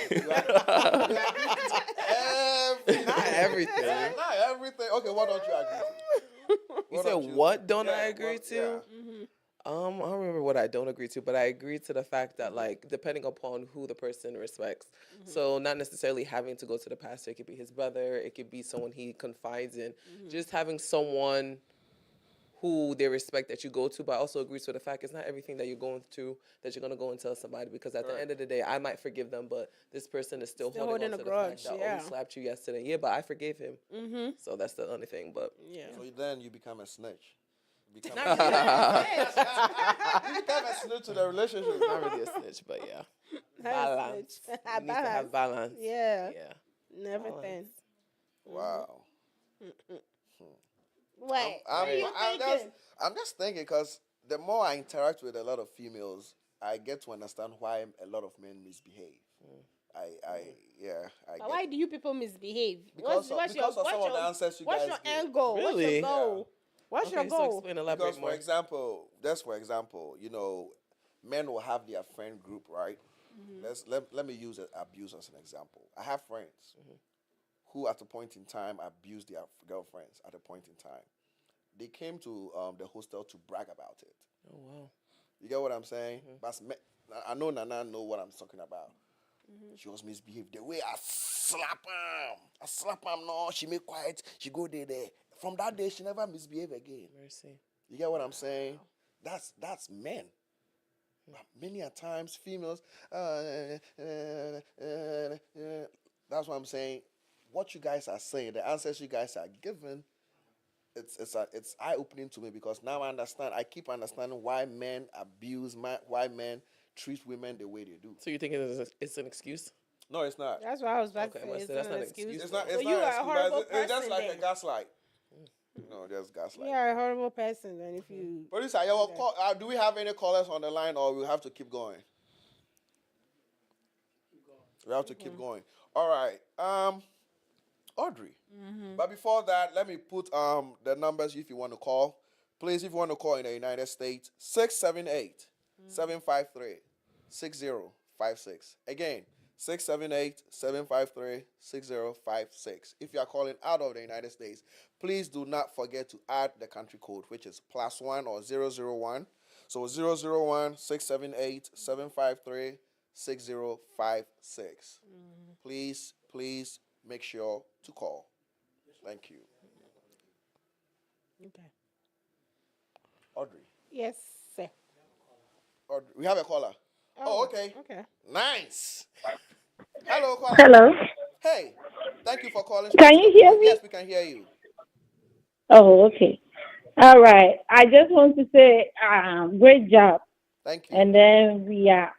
E: Not everything.
A: Not everything. Okay, what don't you agree to?
E: You said what don't I agree to? I don't remember what I don't agree to, but I agree to the fact that, like, depending upon who the person respects. So not necessarily having to go to the pastor. It could be his brother. It could be someone he confides in. Just having someone who they respect that you go to, but I also agree to the fact it's not everything that you're going through that you're going to go and tell somebody, because at the end of the day, I might forgive them, but this person is still holding on to the fact that, oh, he slapped you yesterday. Yeah, but I forgave him. So that's the only thing, but...
A: So then you become a snitch. You become
E: Not really a
A: a snitch to the relationship.
E: Not really a snitch, but yeah. Balance. You need to have balance.
D: Yeah.
E: Yeah.
D: And everything.
A: Wow.
D: What? What are you thinking?
A: I'm just thinking, because the more I interact with a lot of females, I get to understand why a lot of men misbehave. I
D: But why do you people misbehave?
A: Because of some of the answers you
D: what's
A: guys
D: your
A: give.
D: end goal? What's
E: Really?
D: your goal? What's your
E: Okay, so
D: goal?
E: explain, elaborate
A: Because,
E: more.
A: for example, men will have their friend group, right? Let me use abuse as an example. I have friends who, at a point in time, abused their girlfriends. At a point in time, they came to the hostel to brag about it.
E: Oh, wow.
A: You get what I'm saying? But I know Nana know what I'm talking about. She was misbehaved. The way I slap him. No, she make quiet. She go there. From that day, she never misbehave again.
E: Mercy.
A: You get what I'm saying? That's men. But many a times, females. That's what I'm saying. What you guys are saying, the answers you guys are giving, it's eye opening to me, because now I understand. I keep understanding why men abuse, why men treat women the way they do.
E: So you think it's an excuse?
A: No, it's not.
D: That's what I was about
E: Okay,
D: to say.
E: well,
D: It's
E: so that's
D: not
E: not
D: an
E: an
D: excuse.
E: excuse.
A: It's not.
D: So
A: It's
D: you
A: not
D: are
A: an
D: a
A: excuse,
D: horrible
A: but it's just
D: person
A: like
D: then.
A: a gaslight. No, just gaslight.
D: You are a horrible person, and if you
A: Producer, do we have any callers on the line, or we have to keep going? We have to keep going. All right. Audrey. But before that, let me put the numbers if you want to call Please, if you want to call in the United States, 678-753-6056. Again, 678-753-6056. If you are calling out of the United States, please do not forget to add the country code, which is +1 or 001. So 001 678 753 6056. Please make sure to call. Thank you.
D: Okay.
A: Audrey.
D: Yes, sir.
A: Audrey. We have a caller. Oh, okay.
D: Okay.
A: Nice. Hello, caller.
G: Hello.
A: Hey, thank you for calling.
G: Can you hear me?
A: Yes, we can hear you.
G: Oh, okay. All right. I just want to say, great job.
A: Thank you.
G: And then we are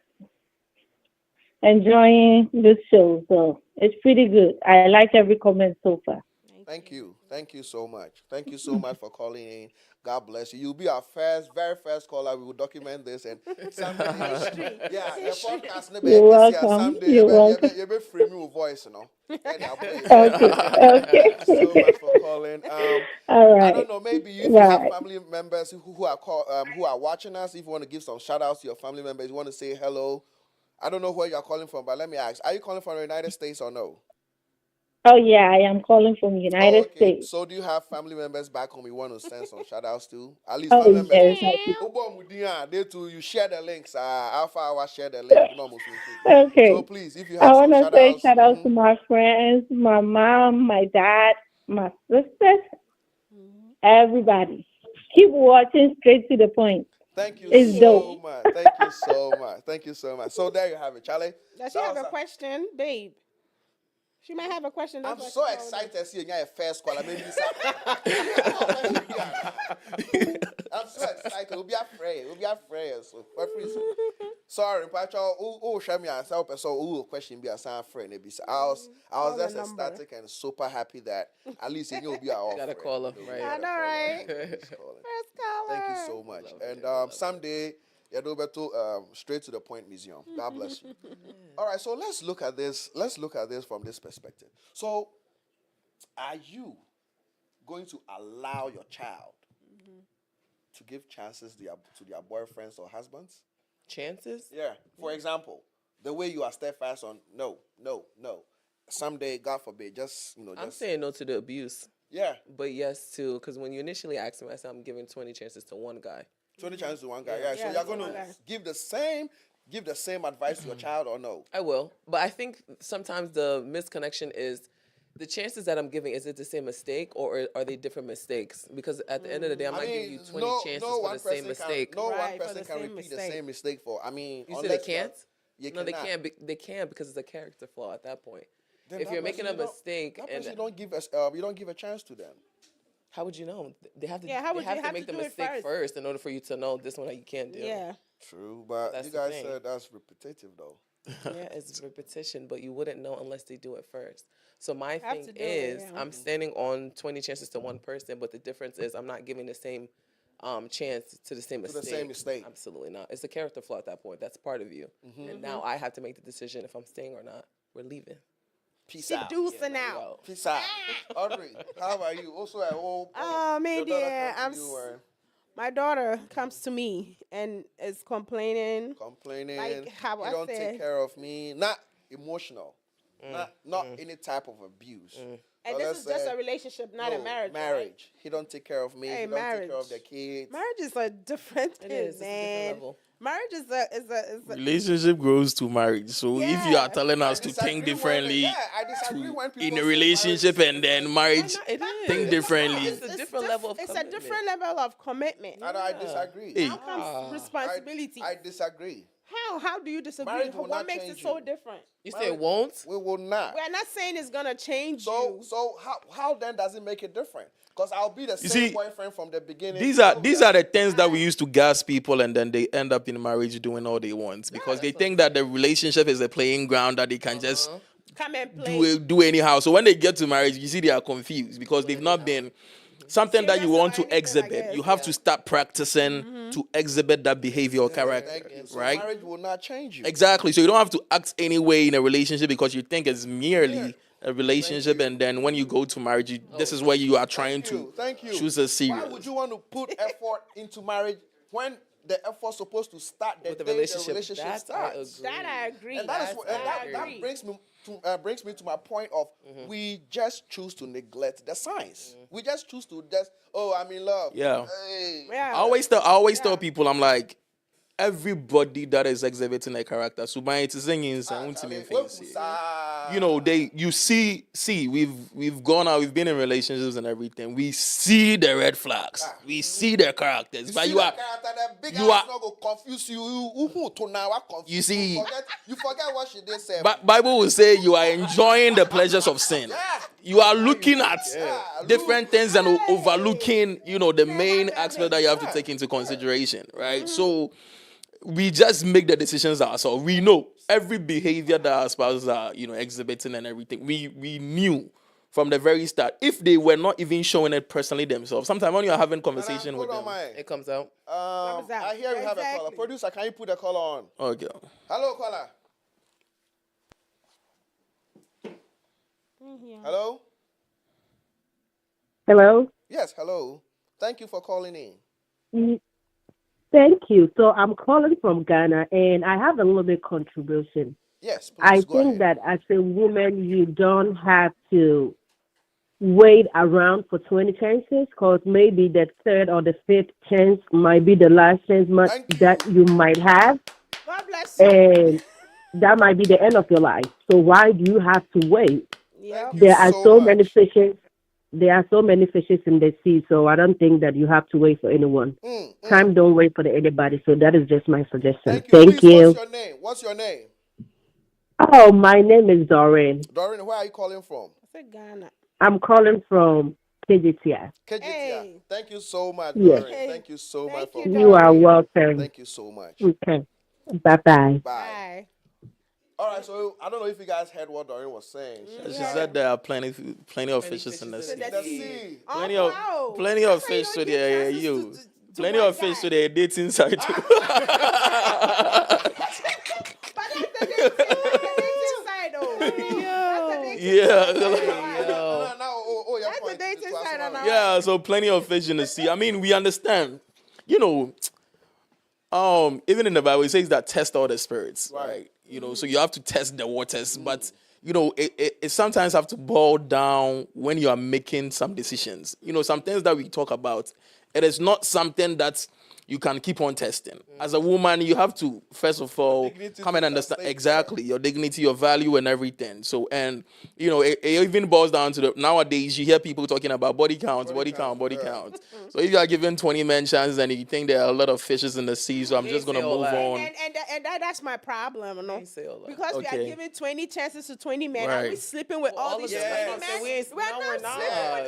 G: enjoying this show, so it's pretty good. I like every comment so far.
A: Thank you. Thank you so much. Thank you so much for calling in. God bless you. You'll be our very first caller. We will document this and someday, yeah, the podcast.
G: You're welcome.
A: Someday,
G: You're welcome.
A: you'll be free me with voice, you know.
G: Okay.
A: Thank you so much for calling.
G: All
A: I
G: right.
A: don't know. Maybe if you
G: Right.
A: have family members who are watching us, if you want to give some shout outs to your family members, you want to say hello. I don't know where you are calling from, but let me ask: are you calling from the United States or no?
G: Oh, yeah, I am calling from United
A: Okay.
G: States.
A: So do you have family members back home you want to send some shout outs to? At least
G: Oh,
A: family members.
G: yes, I do.
A: They too, you share the links. Alpha Hour share the link.
G: Okay.
A: So please, if you
G: I
A: have
G: want
A: some
G: to say shout out
A: outs.
G: to my friends, my mom, my dad, my sisters, everybody. Keep watching straight to the point.
A: Thank you
G: It's
A: so
G: dope.
A: much. Thank you so much. Thank you so much. So there you have it, Charlie.
D: Does she have a question, babe? She might have a question.
A: I'm
D: That's
A: so
D: why she called
A: excited to see you first call. Maybe I'm so excited. We'll be afraid. So what reason? Sorry, Pacho. Show me yourself. So question be a sound friend. I was just ecstatic and super happy that at least you'll be our
E: Got a
A: friend.
E: caller, right?
D: I know, right?
A: Please call in.
D: First caller.
A: Thank you so much. And someday you're over to straight to the point museum. God bless you. All right, so let's look at this. Let's look at this from this perspective. So, are you going to allow your child to give chances to their boyfriends or husbands?
E: Chances?
A: Yeah. For example, the way you are steadfast on no. Someday, God forbid,
E: I'm saying no to the abuse,
A: yeah.
E: but yes to, because when you initially asked me, I said I'm giving 20 chances to one guy.
A: 20 chances to one guy.
E: Yeah.
A: Yeah. So
D: Yeah,
A: you're
D: one
A: going to
D: guy.
A: give the same advice to your child or no?
E: I will, but I think sometimes the misconnection is the chances that I'm giving. Is it the same mistake or are they different mistakes? Because at the end of the day, I'm not giving you 20 chances for the same mistake.
A: No
D: Right,
A: one
D: for
A: person
D: the
A: can
D: same
A: repeat the
D: mistake.
A: same mistake for.
E: You said they
A: unless
E: can't.
A: You
E: No, they
A: cannot.
E: can't. They can because it's a character flaw at that point.
A: Then
E: If
A: that
E: you're making a
A: person
E: mistake,
A: that
E: and
A: person you don't give a chance to them.
E: how would you know? They have to.
D: Yeah, how
E: they
D: would you
E: have to
D: have
E: make
D: to
E: the
D: do it
E: mistake
D: first?
E: first in order for you to know this one that you can't do.
D: Yeah.
A: True, but
E: That's
A: you
E: the
A: guys
E: thing.
A: said that's repetitive though.
E: Yeah, it's repetition, but you wouldn't know unless they do it first. So my
D: Have
E: thing
D: to do it,
E: is,
D: yeah.
E: I'm standing on 20 chances to one person, but the difference is I'm not giving the same chance to the same
A: To
E: mistake.
A: the same mistake.
E: Absolutely not. It's a character flaw at that point. That's part of you. And now I have to make the decision if I'm staying or not. We're leaving.
A: Peace out.
D: Seducing
E: We
D: out.
E: out.
A: Peace out. Audrey, how about you? Also at home.
D: Me
A: your daughter
D: dear,
A: come to you or
D: my daughter comes to me and is complaining.
A: complaining.
D: Like how
A: you
D: I
A: don't
D: said.
A: take care of me. Not emotional. Not any type of abuse.
D: And
A: But
D: this
A: let's
D: is just
A: say,
D: a relationship, not a
A: no,
D: marriage. right?
A: Marriage. He don't take care of me.
D: Hey,
A: he don't take care of
D: marriage.
A: the kids.
D: Marriage is a different
E: It
D: thing,
E: is. It's a
D: man.
E: different level.
D: Marriage is a
C: Relationship grows to marriage. So if you
D: Yeah.
C: are telling us
A: I
C: to
A: disagree
C: think
A: when-
C: differently
A: yeah, I disagree when people
C: in
A: say
C: a
A: marriage
C: relationship
A: is
C: and then
A: different.
C: marriage,
E: It is.
C: think differently.
E: It's a different level of
D: It's a
E: commitment.
D: different level of commitment.
A: I disagree.
C: Hey.
D: Now comes responsibility.
A: I disagree.
D: How do you disagree?
A: Marriage will
D: What
A: not
D: makes
A: change
D: it so
A: you.
D: different?
E: You say it won't?
A: We will not.
D: We're not saying it's gonna change
A: So
D: you.
A: so how then does it make it different? Because I'll be the same
C: see,
A: boyfriend from the beginning.
C: These are the things that we used to gas people, and then they end up in marriage doing all they want because they think that the relationship is a playing ground that they can just
D: Come and play.
C: do anyhow. So when they get to marriage, you see they are confused because they've not been something that you
D: Serious
C: want
D: about
C: to
D: anything, I
C: exhibit.
D: guess.
C: You have to start practicing to exhibit that behavior or character,
A: Thank you. So
C: right?
A: marriage will not change you.
C: Exactly. So you don't have to act any way in a relationship because you think it's merely a relationship, and then when you go to marriage, this is where you are trying to
A: Thank you.
C: choose a
A: Why
C: serious.
A: would you want to put effort into marriage when the effort's supposed to start the
E: With the
A: day
E: relationship.
A: the relationship
E: That I
A: starts?
E: agree.
D: That I agree.
A: And that is
D: That's-
A: and
D: I
A: that
D: agree.
A: brings me to my point of we just choose to neglect the signs. We just choose to just I'm in love.
C: Yeah.
A: Hey.
D: Yeah.
C: I always tell people, I'm like, everybody that is exhibiting a character, so by it is singing, you know, you see, we've gone out, we've been in relationships and everything. We see the red flags, we see the characters, but
A: see
C: you
A: the
C: are,
A: character, that big
C: you
A: ass
C: are-
A: not go confuse you. Who to now? What confuse
C: You see-
A: you forget what she did say.
C: Bible will say you are enjoying the pleasures of sin. You are looking at different things and overlooking, you know, the main aspect that you have to take into consideration, right? So we just make the decisions ourselves. We know every behavior that our spouses are, you know, exhibiting and everything. We knew from the very start. If they were not even showing it personally themselves, sometimes when you are having conversation with them.
E: It comes out.
D: Comes out.
A: I hear we have a caller.
D: Exactly.
A: Producer, can you put the caller on?
C: Okay.
A: Hello, caller. Hello?
G: Hello.
A: Yes, hello. Thank you for calling in.
G: Thank you. So I'm calling from Ghana, and I have a little bit contribution.
A: Yes, please
G: I
A: go
G: think
A: ahead.
G: that as a woman, you don't have to wait around for 20 chances, because maybe the third or the fifth chance might be the last chance
A: Thank you.
G: that you might have,
D: God bless you.
G: and that might be the end of your life. So why do you have to wait?
D: Yep.
A: You
G: There are so many
A: much.
G: fishes. There are so many fishes in the sea, so I don't think that you have to wait for anyone. Time don't wait for anybody, so that is just my suggestion.
A: Thank you.
G: Thank
A: Please,
G: you.
A: what's your name? What's your name?
G: Oh, my name is Doreen.
A: Doreen, where are you calling from?
D: I said Ghana.
G: I'm calling from KGTI.
A: KGTI.
D: Hey.
A: Thank you so much,
G: Yes.
A: Doreen. Thank you so
D: Thank
A: much
D: you,
A: for
G: You are
A: calling.
G: welcome.
A: Thank you so much.
G: Okay. Bye-bye.
A: Bye.
D: Bye.
A: All right, so I don't know if you guys heard what Doreen was saying.
C: She said there are plenty of fishes in the
E: fishes
C: sea.
E: in
A: The sea.
C: Plenty
D: Oh,
C: of
D: wow.
C: plenty of
D: That's why you
C: fish
D: don't
C: to
D: give
C: the
D: chances
C: you.
D: to
C: Plenty
D: one
C: of fish
D: guy.
C: to the dating side too.
D: But that's the dating side, though. That's the dating
C: Yeah.
D: side.
A: That's
D: the dating side on our-
C: Yeah, so plenty of fish in the sea. I mean, we understand. You know, even in the Bible it says that test all the spirits, right? You know, so you have to test the waters, but you know, it sometimes have to boil down when you are making some decisions. You know, some things that we talk about, it is not something that you can keep on testing. As a woman, you have to, first of all,
A: dignity
C: come
A: to
C: and
A: the
C: understand
A: stake,
C: exactly your dignity, your value, and everything. So, and you know, it even boils down to the nowadays you hear people talking about body count. So if you are given 20 men chances and you think there are a lot of fishes in the sea, so I'm
E: You
C: just
E: ain't
C: gonna
E: say all
C: move
E: that.
C: on.
D: And that's my problem, no?
E: ain't say all that.
D: Because we
C: Okay.
D: are giving 20 chances to 20 men. Are we
C: Right.
D: sleeping with all
E: all
D: these
E: of
D: 20
E: them.
D: men?
E: That's what I'm saying.
D: We're not
E: we're
D: sleeping with
E: not.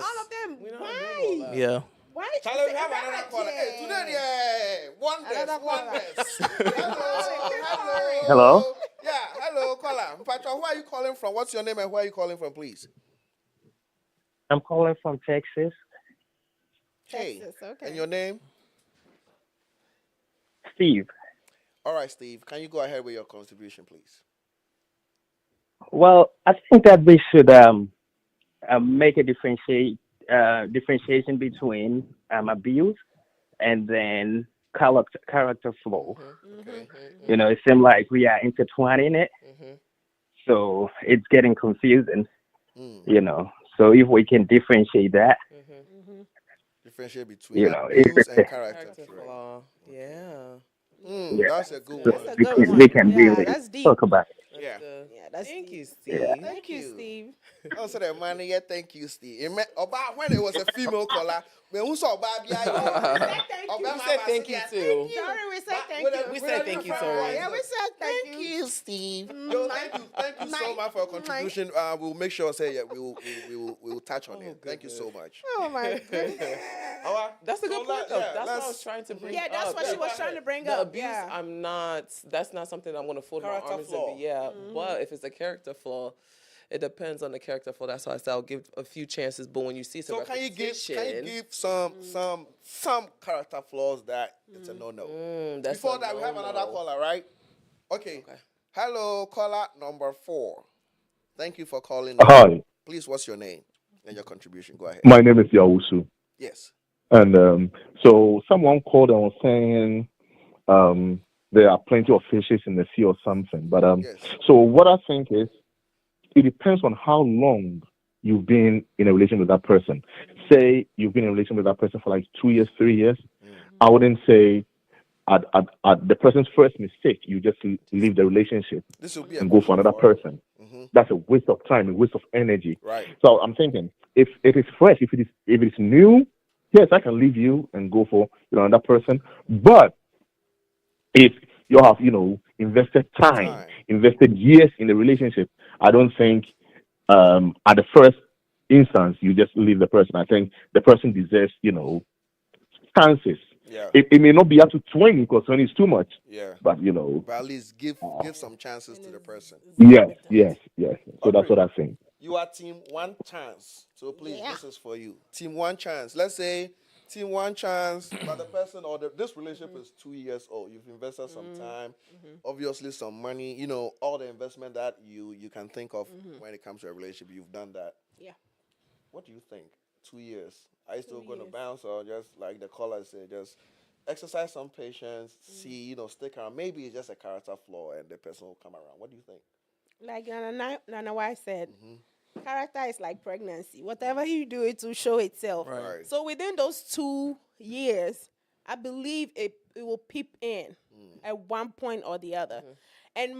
D: all of them.
E: We're not
D: Why?
E: doing all that.
C: Yeah.
D: Why?
A: Charlie, we have another caller. Hey, today, yeah, wonders.
D: Another caller.
A: Hello. Yeah, hello, caller. Mpacho, who are you calling from? What's your name and where are you calling from, please?
H: I'm calling from Texas.
A: Hey.
D: Texas, okay.
A: And your name?
H: Steve.
A: All right, Steve. Can you go ahead with your contribution, please?
H: Well, I think that we should make a differentiation between abuse and then character flaw.
A: Okay.
H: You know, it seems like we are intertwining it, so it's getting confusing. You know, so if we can differentiate that,
A: Differentiate between
H: you know,
A: abuse and character.
E: Character flaw. Yeah.
H: Yeah.
A: That's a good
H: so
A: one.
D: That's a
H: we
D: good
H: can,
D: one.
H: we can
D: Yeah,
H: really
D: that's deep.
H: talk about it.
E: That's
A: Yeah.
E: good.
D: Yeah, that's
E: Thank
D: deep.
E: you, Steve.
H: Yeah.
D: Thank you, Steve.
A: Oh, so that money, yeah, thank you, Steve. When it was a female caller, when who saw Barbie,
D: Thank you.
E: We said thank you too.
D: Sorry, we said thank
A: With
D: you.
A: a-
E: We
A: with
E: said
A: a
E: thank you,
A: different
E: sorry.
A: voice.
D: Yeah, we said thank you.
A: Steve. Yo, thank you so much for your contribution. We'll make sure say we will touch on it. Thank you so much.
D: Oh my goodness.
A: All right.
E: That's a good
A: So
E: point, though. That's what I was trying to bring
D: Yeah, that's
E: up.
D: what she was trying to bring
E: The
D: up.
E: abuse,
D: Yeah.
E: that's not something I'm going to fold my
A: Character
E: arms
A: flaw.
E: and be, but if it's a character flaw, it depends on the character flaw. That's why I said I'll give a few chances, but when you see some
A: So can you
E: repetition,
A: give some character flaws that it's a no?
E: that's
A: Before
E: a
A: that, we have
E: no-no.
A: another caller, right? Okay. Hello, caller number 4. Thank you for calling in.
I: Hi,
A: Please, what's your name and your contribution? Go ahead.
I: my name is Yawusu.
A: Yes.
I: And so someone called and was saying um, there are plenty of fishes in the sea or something. But
A: Yes.
I: so what I think is it depends on how long you've been in a relation with that person. Say you've been in a relation with that person for like 2 years, 3 years. I wouldn't say at the person's first mistake, you just leave the relationship
A: This will be a
I: and go for
A: question
I: another
A: for.
I: person.
A: Mm-hmm.
I: That's a waste of time, a waste of energy.
A: Right.
I: So I'm thinking, if it's fresh, if it's new, yes, I can leave you and go for another person. But if you have invested time,
A: Time.
I: invested years in the relationship, I don't think at the first instance you just leave the person. I think the person deserves chances.
A: Yeah.
I: It may not be up to 20 because 20 is too much,
A: Yeah.
I: but
A: But at least give some chances to the person.
I: yes. So that's
A: Audrey,
I: what I think.
A: you are team one chance. So please,
D: Yeah.
A: this is for you. Team one chance. Let's say team one chance, but the person or this relationship is 2 years old. You've invested some time, obviously some money. All the investment that you can think of when it comes to a relationship. You've done that.
D: Yeah.
A: What do you think? 2 years. Are you still going to
D: years.
A: bounce or just like the caller said, just exercise some patience, see, stick around. Maybe it's just a character flaw and the person will come around. What do you think?
D: Like Nana White said,
A: Mm-hmm.
D: character is like pregnancy. Whatever you do, it will show itself.
C: Right.
A: Right.
D: So within those 2 years, I believe it will peep in at one point or the other. And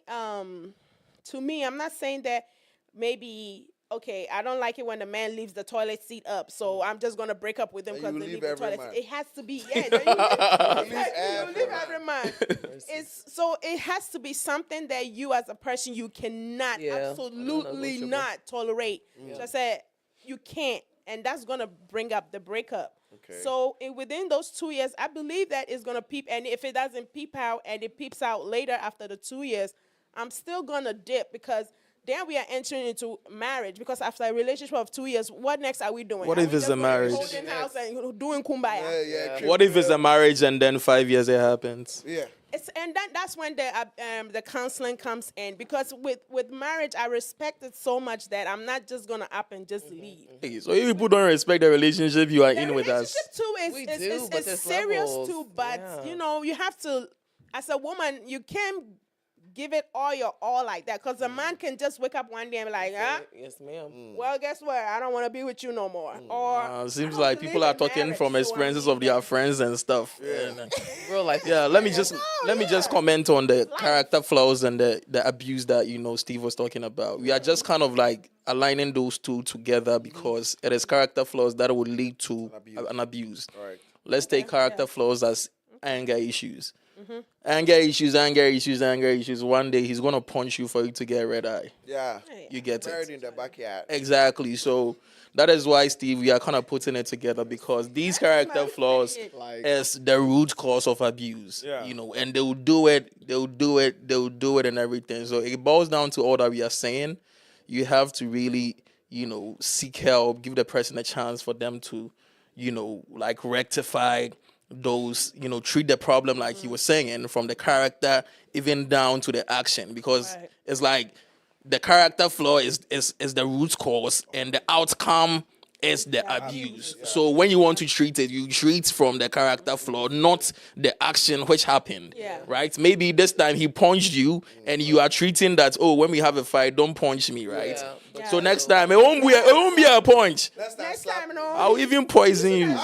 D: to me, I'm not saying that maybe okay, I don't like it when the man leaves the toilet seat up, so I'm just gonna break up with him
A: And
D: because
A: you
D: they
A: leave
D: leave the
A: every
D: toilet
A: man.
D: seat. It has to be then you leave,
A: every
D: you leave
A: man.
D: every man. So it has to be something that you as a person you cannot
E: Yeah,
D: absolutely
E: non-negotiable.
D: not tolerate. Just say you can't, and that's gonna bring up the breakup.
A: Okay.
D: So within those 2 years, I believe that it's gonna peep, and if it doesn't peep out and it peeps out later after the 2 years, I'm still gonna dip because then we are entering into marriage. Because after a relationship of 2 years, what next are we doing?
C: What
D: Are
C: if
D: we
C: it's
D: just
C: a
D: gonna be
C: marriage?
D: holding house and doing kumbaya?
A: Yeah.
C: What if it's a marriage and then 5 years it happens?
A: Yeah.
D: And that's when the counseling comes in, because with marriage I respect it so much that I'm not just gonna up and just leave.
C: Hey, so if people don't respect the relationship you are
D: The
C: in with us,
D: relationship too
E: We
D: is
E: do, but
D: is
E: there's
D: serious
E: levels.
D: too, but
E: Yeah.
D: you have to, as a woman, you can't give it all your all like that, because a man can just wake up one day and be like, huh?
E: Yes, ma'am.
D: Well, guess what? I don't want to be with you no more. Or I
C: seems
D: don't
C: like
D: believe
C: people are
D: in
C: talking
D: marriage,
C: from
D: so I'm
C: experiences of their
D: leaving.
C: friends and stuff.
A: Yeah.
C: And,
E: Real life.
C: yeah, let me just comment on the
D: Life.
C: character flaws and the abuse that Steve was talking about. We are just kind of like aligning those two together because it is character flaws that will lead to an abuse.
A: Right.
C: Let's take character flaws as anger issues. Anger issues. One day he's gonna punch you for you to get red eye.
A: Yeah.
C: You get
A: Married
C: it.
A: in the backyard.
C: Exactly. So that is why, Steve, we are kind of putting it together because these character flaws is the root cause of abuse.
A: Yeah.
C: And they'll do it and everything. So it boils down to all that we are saying. You have to really, seek help, give the person a chance for them to, like rectify those, treat the problem like you were saying, from the character even down to the action, because
D: Right.
C: it's like the character flaw is the root cause and the outcome is the abuse. So when you want to treat it, you treat from the character flaw, not the action which happened.
D: Yeah.
C: Right? Maybe this time he punched you and you are treating that, oh, when we have a fight, don't punch me, right?
E: Yeah, but
C: So
D: Yeah.
C: next time it won't be a punch.
D: Next time, no.
C: I'll even poison you.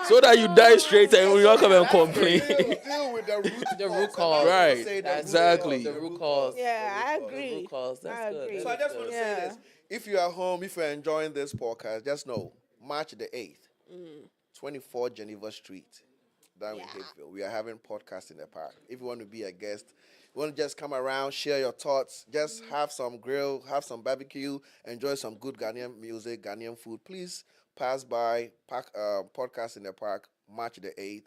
C: So that you die straight and you not come and complain.
A: Deal with the root
E: the
A: cause.
E: root cause.
C: Right.
A: Say the
E: That's
A: root
C: exactly.
A: cause,
E: The root cause.
D: Yeah, I
A: cause.
D: agree.
E: The root cause. That's
D: I
E: good.
D: agree.
A: So I just want to say
D: Yeah.
A: this. If you are home, if you're enjoying this podcast, just know March the 8th, 24 Geneva Street, down in Hapeville. We are having podcast in the park. If you want to be a guest, you want to just come around, share your thoughts, just have some grill, have some barbecue, enjoy some good Ghanaian music, Ghanaian food, please pass by podcast in the park, March the 8th,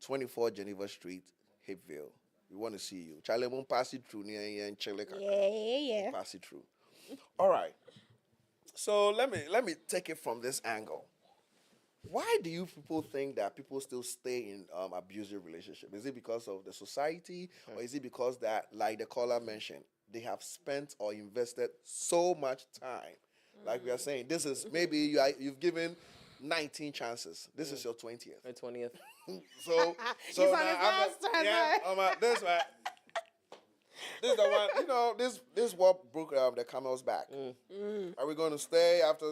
A: 24 Geneva Street, Hapeville. We want to see you. Charlie won't pass it through near here and Chile.
D: Yeah.
A: Pass it through. All right. So let me take it from this angle. Why do you people think that people still stay in abusive relationship? Is it because of the society, or is it because that, like the caller mentioned, they have spent or invested so much time. Like we are saying, this is maybe you've given 19 chances. This is your 20th.
E: My 20th.
A: So
D: He's on
A: now
D: his
A: I'm
D: last
A: like,
D: time,
A: yeah,
D: right?
A: I'm like, this one. This is the one, this is what broke the camel's back. Are we going to stay after?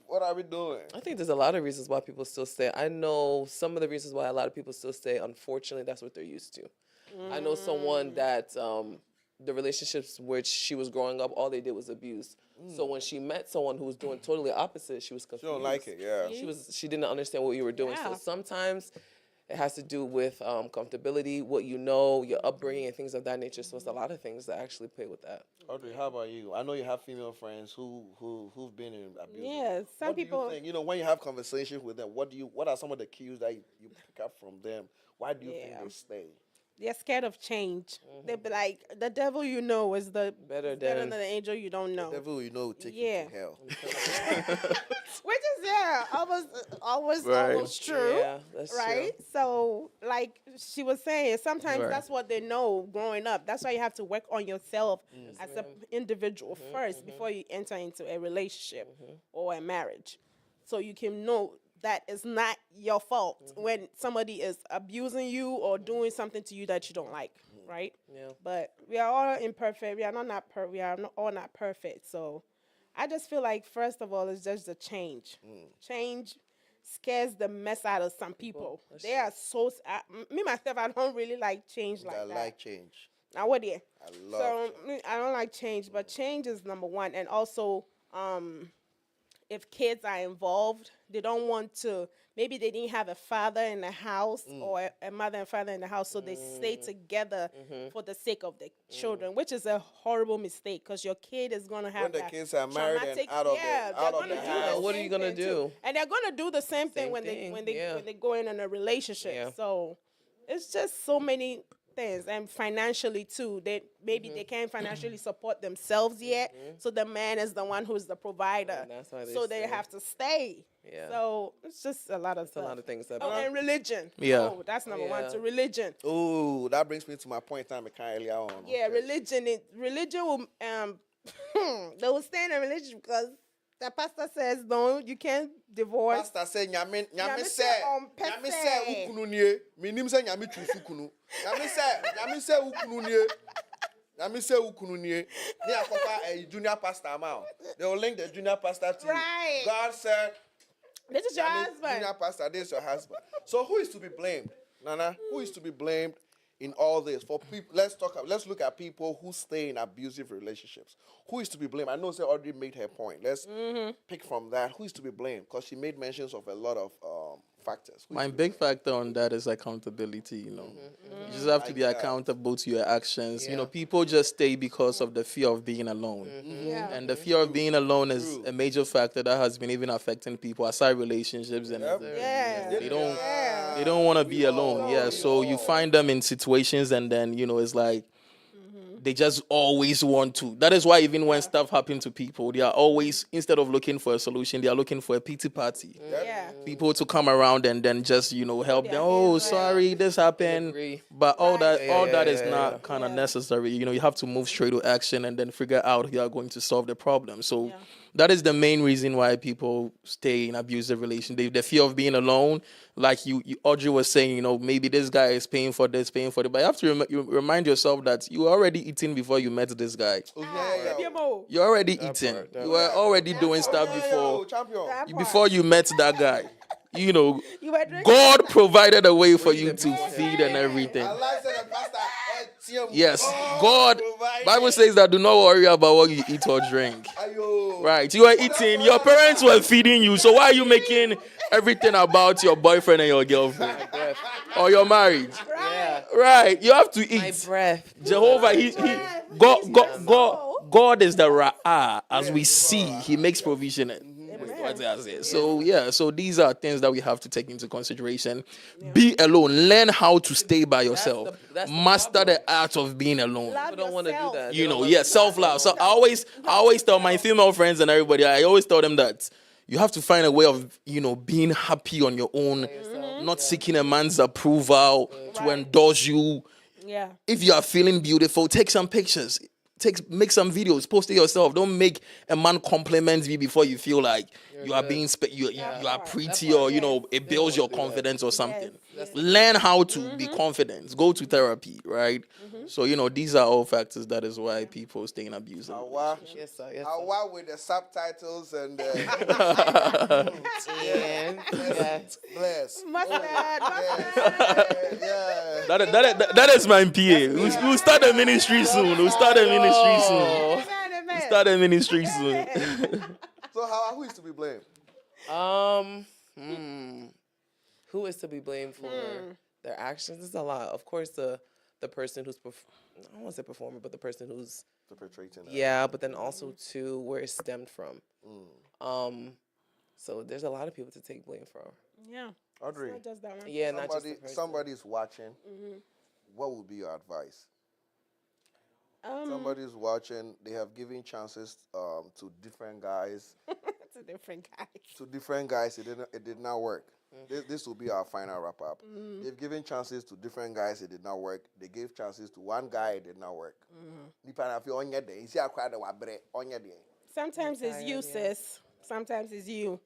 A: What are we doing?
E: I think there's a lot of reasons why people still stay. I know some of the reasons why a lot of people still stay. Unfortunately, that's what they're used to. I know someone that the relationships which she was growing up, all they did was abuse. So when she met someone who was doing totally opposite, she was confused.
A: She don't like it, yeah.
E: She didn't understand what you were doing.
D: Yeah.
E: So sometimes it has to do with comfortability, what you know, your upbringing, and things of that nature. So it's a lot of things that actually play with that.
A: Audrey, how about you? I know you have female friends who've been in abuse.
D: Yeah, some
A: What
D: people.
A: do you think? When you have conversations with them, what are some of the cues that you pick up from them? Why do you think
D: Yeah.
A: they stay?
D: They're scared of change. They be like, the devil you know is
E: Better
D: better
E: than-
D: than the angel you don't know.
A: The devil, will take
D: Yeah.
A: you to hell.
D: Which is almost
C: Right.
D: almost true.
E: Yeah, that's
D: Right? So like she was saying, sometimes
C: Right.
D: that's what they know growing up. That's why you have to work on yourself as an individual first before you enter into a relationship or a marriage. So you can know that it's not your fault when somebody is abusing you or doing something to you that you don't like, right?
E: Yeah.
D: But we are all imperfect. We are we are all not perfect. So I just feel like first of all, it's just the change. Change scares the mess out of some people. They are so. Me myself, I don't really like change like
A: I
D: that.
A: like change.
D: Now what? Yeah.
A: I love
D: So
A: change.
D: I don't like change, but change is number one, and also if kids are involved, they don't want to. Maybe they didn't have a father in the house or a mother and father in the house, so they stay together for the sake of the children, which is a horrible mistake because your kid is gonna have
A: When the
D: that
A: kids are married and
D: traumatic-
A: out of
D: yeah,
A: the
D: they're
A: out of
D: gonna
A: the
D: do
A: house.
D: the
E: What are
D: same
E: you gonna
D: thing too.
E: do?
D: And they're gonna do the same thing
E: Same
D: when
E: thing,
D: when they
E: yeah.
D: when they go in a relationship.
E: Yeah.
D: So it's just so many things, and financially too. They maybe they can't financially support themselves yet, so the man is the one who's the provider.
E: And that's why they
D: so they
E: stay.
D: have to stay.
E: Yeah.
D: So it's just a lot of
E: It's a
D: stuff.
E: lot of things that.
D: Oh, and religion.
C: Yeah.
D: Oh, that's number one.
E: yeah.
D: So religion.
A: Oh, that brings me to my point time earlier on.
D: Yeah,
A: Okay.
D: religion will they will stay in a relationship because the pastor says no, you can't divorce.
A: Pastor say nyame
D: Nyame
A: say
D: say ɔmpɛ
A: nyame
D: sɛ.
A: say ukunu nie minim say nyame tufu kunu nyame say ukunu nie nyame say ukunu nie ne akofa a junior pastor ama they will link the junior pastor to you.
D: Right.
A: God said
D: This is your
A: nyame-
D: husband.
A: junior pastor, this is your husband. So who is to be blamed, Nana? Who is to be blamed in all this? For people, let's look at people who stay in abusive relationships. Who is to be blamed? I know she already made her point. Let's pick from that. Who is to be blamed? Because she made mentions of a lot of factors. Who is
C: My
A: to be
C: big factor on that is accountability, You just have to be
A: Like that.
C: accountable to your actions. People just stay because of the fear of being alone.
D: Yeah.
C: And the fear of being alone is
A: True.
C: a major factor that has been even affecting people aside relationships and
D: Yeah.
C: they don't
D: Yeah.
C: they don't want to be alone. Yeah,
A: we
C: so you
A: all.
C: find them in situations and then it's like they just always want to. That is why even when stuff happens to people, they are always, instead of looking for a solution, they are looking for a pity party.
D: Yeah.
C: People to come around and then just help
D: their
C: them. Oh,
D: hands, right.
C: sorry, this happened.
E: agree.
C: But all
D: Right.
C: that is
E: yeah,
C: not
E: yeah.
C: kind of necessary. You have to move straight to action and then figure out how you are going to solve the problem. So that is the main reason why people stay in abusive relations. The fear of being alone, like you Audrey was saying, maybe this guy is paying for this, paying for that. But you have to you remind yourself that you were already eating before you met this guy.
D: Baby Mo.
C: You're already eating.
E: part, that
C: You were already doing stuff
A: Yo,
C: before
A: champion.
D: That part.
C: before you met that guy.
D: You were drinking.
C: God provided a way for you to feed and everything.
A: I like saying the pastor.
C: Yes, God. Bible says that do not worry about what you eat or drink.
A: Ayo.
C: Right, you are eating. Your parents were feeding you. So why are you making everything about your boyfriend and your girlfriend or your marriage?
E: Yeah.
C: Right, you have to
E: My
C: eat.
E: breath.
C: Jehovah, God is the Ra'ah. As we see, He makes provision. So these are things that we have to take into consideration. Be alone. Learn how to stay by yourself.
E: that's the
C: Master the art of being alone.
D: Love
E: People don't want to do
D: yourself.
E: that. They don't wanna-
C: Self-love. So I always tell my female friends and everybody, I always tell them that you have to find a way of, being happy on your own, not seeking a man's approval to
D: Right.
C: endorse you.
D: Yeah.
C: If you are feeling beautiful, take some pictures. make some videos, post it yourself. Don't make a man compliment you before you feel like you are being you are pretty, or you know, it builds your confidence or something. Learn how to be confident. Go to therapy, right? So you know, these are all factors. That is why people stay in abusive.
A: Awa,
E: Yes, sir. Yes, sir.
A: Awa with the subtitles and
E: And yes.
A: bless.
D: Mustard.
A: Yeah.
C: That is my PA. We'll start a ministry soon. We'll start a ministry soon. Start a ministry soon.
A: So who is to be blamed?
E: Who is to be blamed for their actions? It's a lot. Of course, the person who's I don't want to say performer, but the person who's
A: Perpetrating that.
E: yeah. But then also too where it stemmed from. So there's a lot of people to take blame for.
D: Yeah.
A: Audrey,
D: Not just that one.
E: Yeah, not just the person.
A: somebody's watching. What would be your advice? Somebody's watching. They have given chances to different guys.
D: To different guys.
A: To different guys, it did not work. This will be our final wrap up. They've given chances to different guys, it did not work. They gave chances to one guy, it did not work.
D: Sometimes it's you, sis. Sometimes it's you.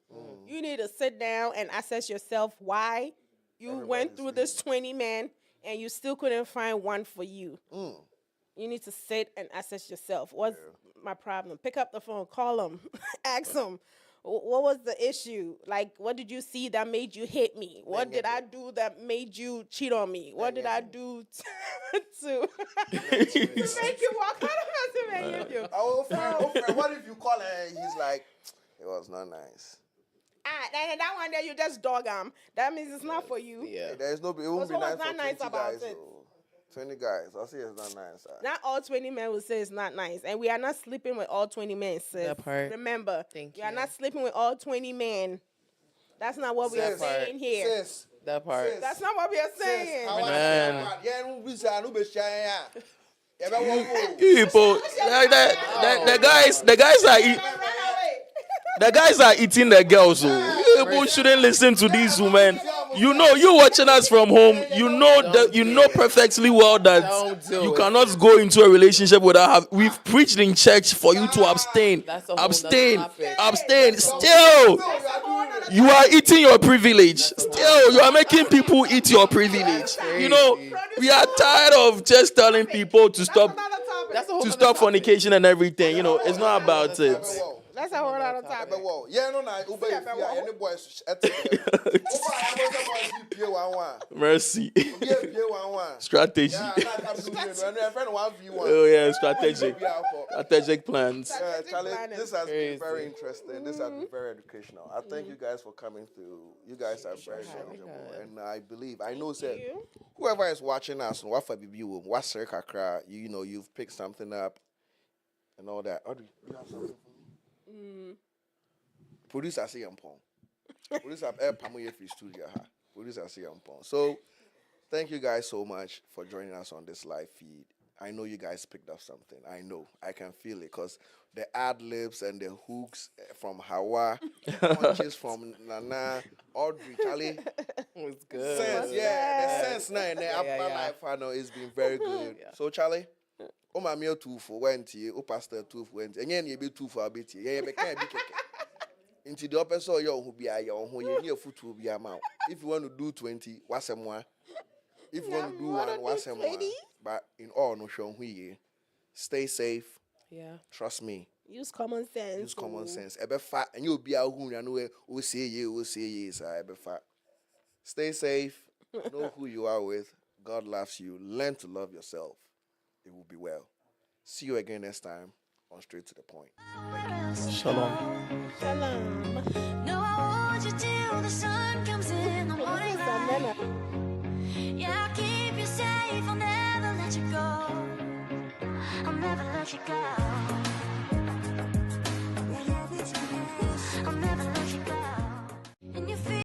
D: You need to sit down and assess yourself why you went through this 20 men and you still couldn't find one for you. You need to sit and assess yourself. What's my problem? Pick up the phone, call them, ask them, what was the issue? Like, what did you see that made you hit me? What did I do that made you cheat on me? What did I do to make you walk out of us?
A: Oh, friend, what if you call and he's like, it was not nice.
D: And that one there, you just dog him. That means it's not for you.
E: Yeah.
A: There's no, it won't be
D: So
A: nice
D: what's
A: for
D: not
A: 20
D: nice about
A: guys.
D: it?
A: 20 guys, I'll say it's not nice.
D: Not all 20 men will say it's not nice. And we are not sleeping with all 20 men, sis.
E: That part.
D: Remember,
E: Thank
D: we are
E: you.
D: not sleeping with all 20 men. That's not what we are
A: Sis.
D: saying here.
A: Sis,
E: That part.
A: sis.
D: That's not what we are saying.
C: Man.
A: Man.
C: People, like the guys are the guys are eating the girls. So people shouldn't listen to these women. You know, you watching us from home. You know perfectly well that
E: Don't do
C: you
E: it.
C: cannot go into a relationship without. We've preached in church for you to abstain,
E: That's a whole nother topic.
C: abstain. Still, you are eating your privilege. Still, you are making people eat your privilege. You know, we are tired of just telling people to stop
E: That's a whole
C: to
E: nother
C: stop
E: topic.
C: fornication and everything. You know, it's not about it.
D: That's a whole other topic.
A: Yeah, no, Uber, any boys,
C: Mercy. Strategy. Oh
A: Oh,
C: yeah, strategic plans.
A: Charlie, this has been
E: Crazy.
A: very interesting. This has been very educational. I thank you guys for coming through. You guys are very knowledgeable, and I know, said whoever is watching us, what for you, what circle cry, you know, you've picked something up, and all that. Audrey, you have something for me? Producer say Pong. Producer Pamuye free studio. Producer say Pong. So, thank you guys so much for joining us on this live feed. I know you guys picked up something. I know. I can feel it because the ad libs and the hooks from Hawa, punches from Nana, Audrey, Charlie.
E: It's good.
A: Sense, yeah. The sense now in the upper life, I know it's been very good. So, Charlie, my meal 2 for went here, pastor 2 for went, and then you be 2 for a bit here. Yeah, can't be into the upper so you who be a young who you need food to be a mount. If you want to do 20, what's some more? If you want to do one, what's some more? But in all, no show who stay safe.
E: Yeah.
A: Trust me.
D: Use common sense.
A: Use common sense. Ebe fat, and you'll be out who you know who say ye, sir. Ebe fat. Stay safe. Know who you are with. God loves you. Learn to love yourself. It will be well. See you again next time on Straight to the Point.
C: Shalom.
D: Shalom.
B: No, I want you till the sun comes in the morning light. Yeah, I'll keep you safe. I'll never let you go. I'll never let you go.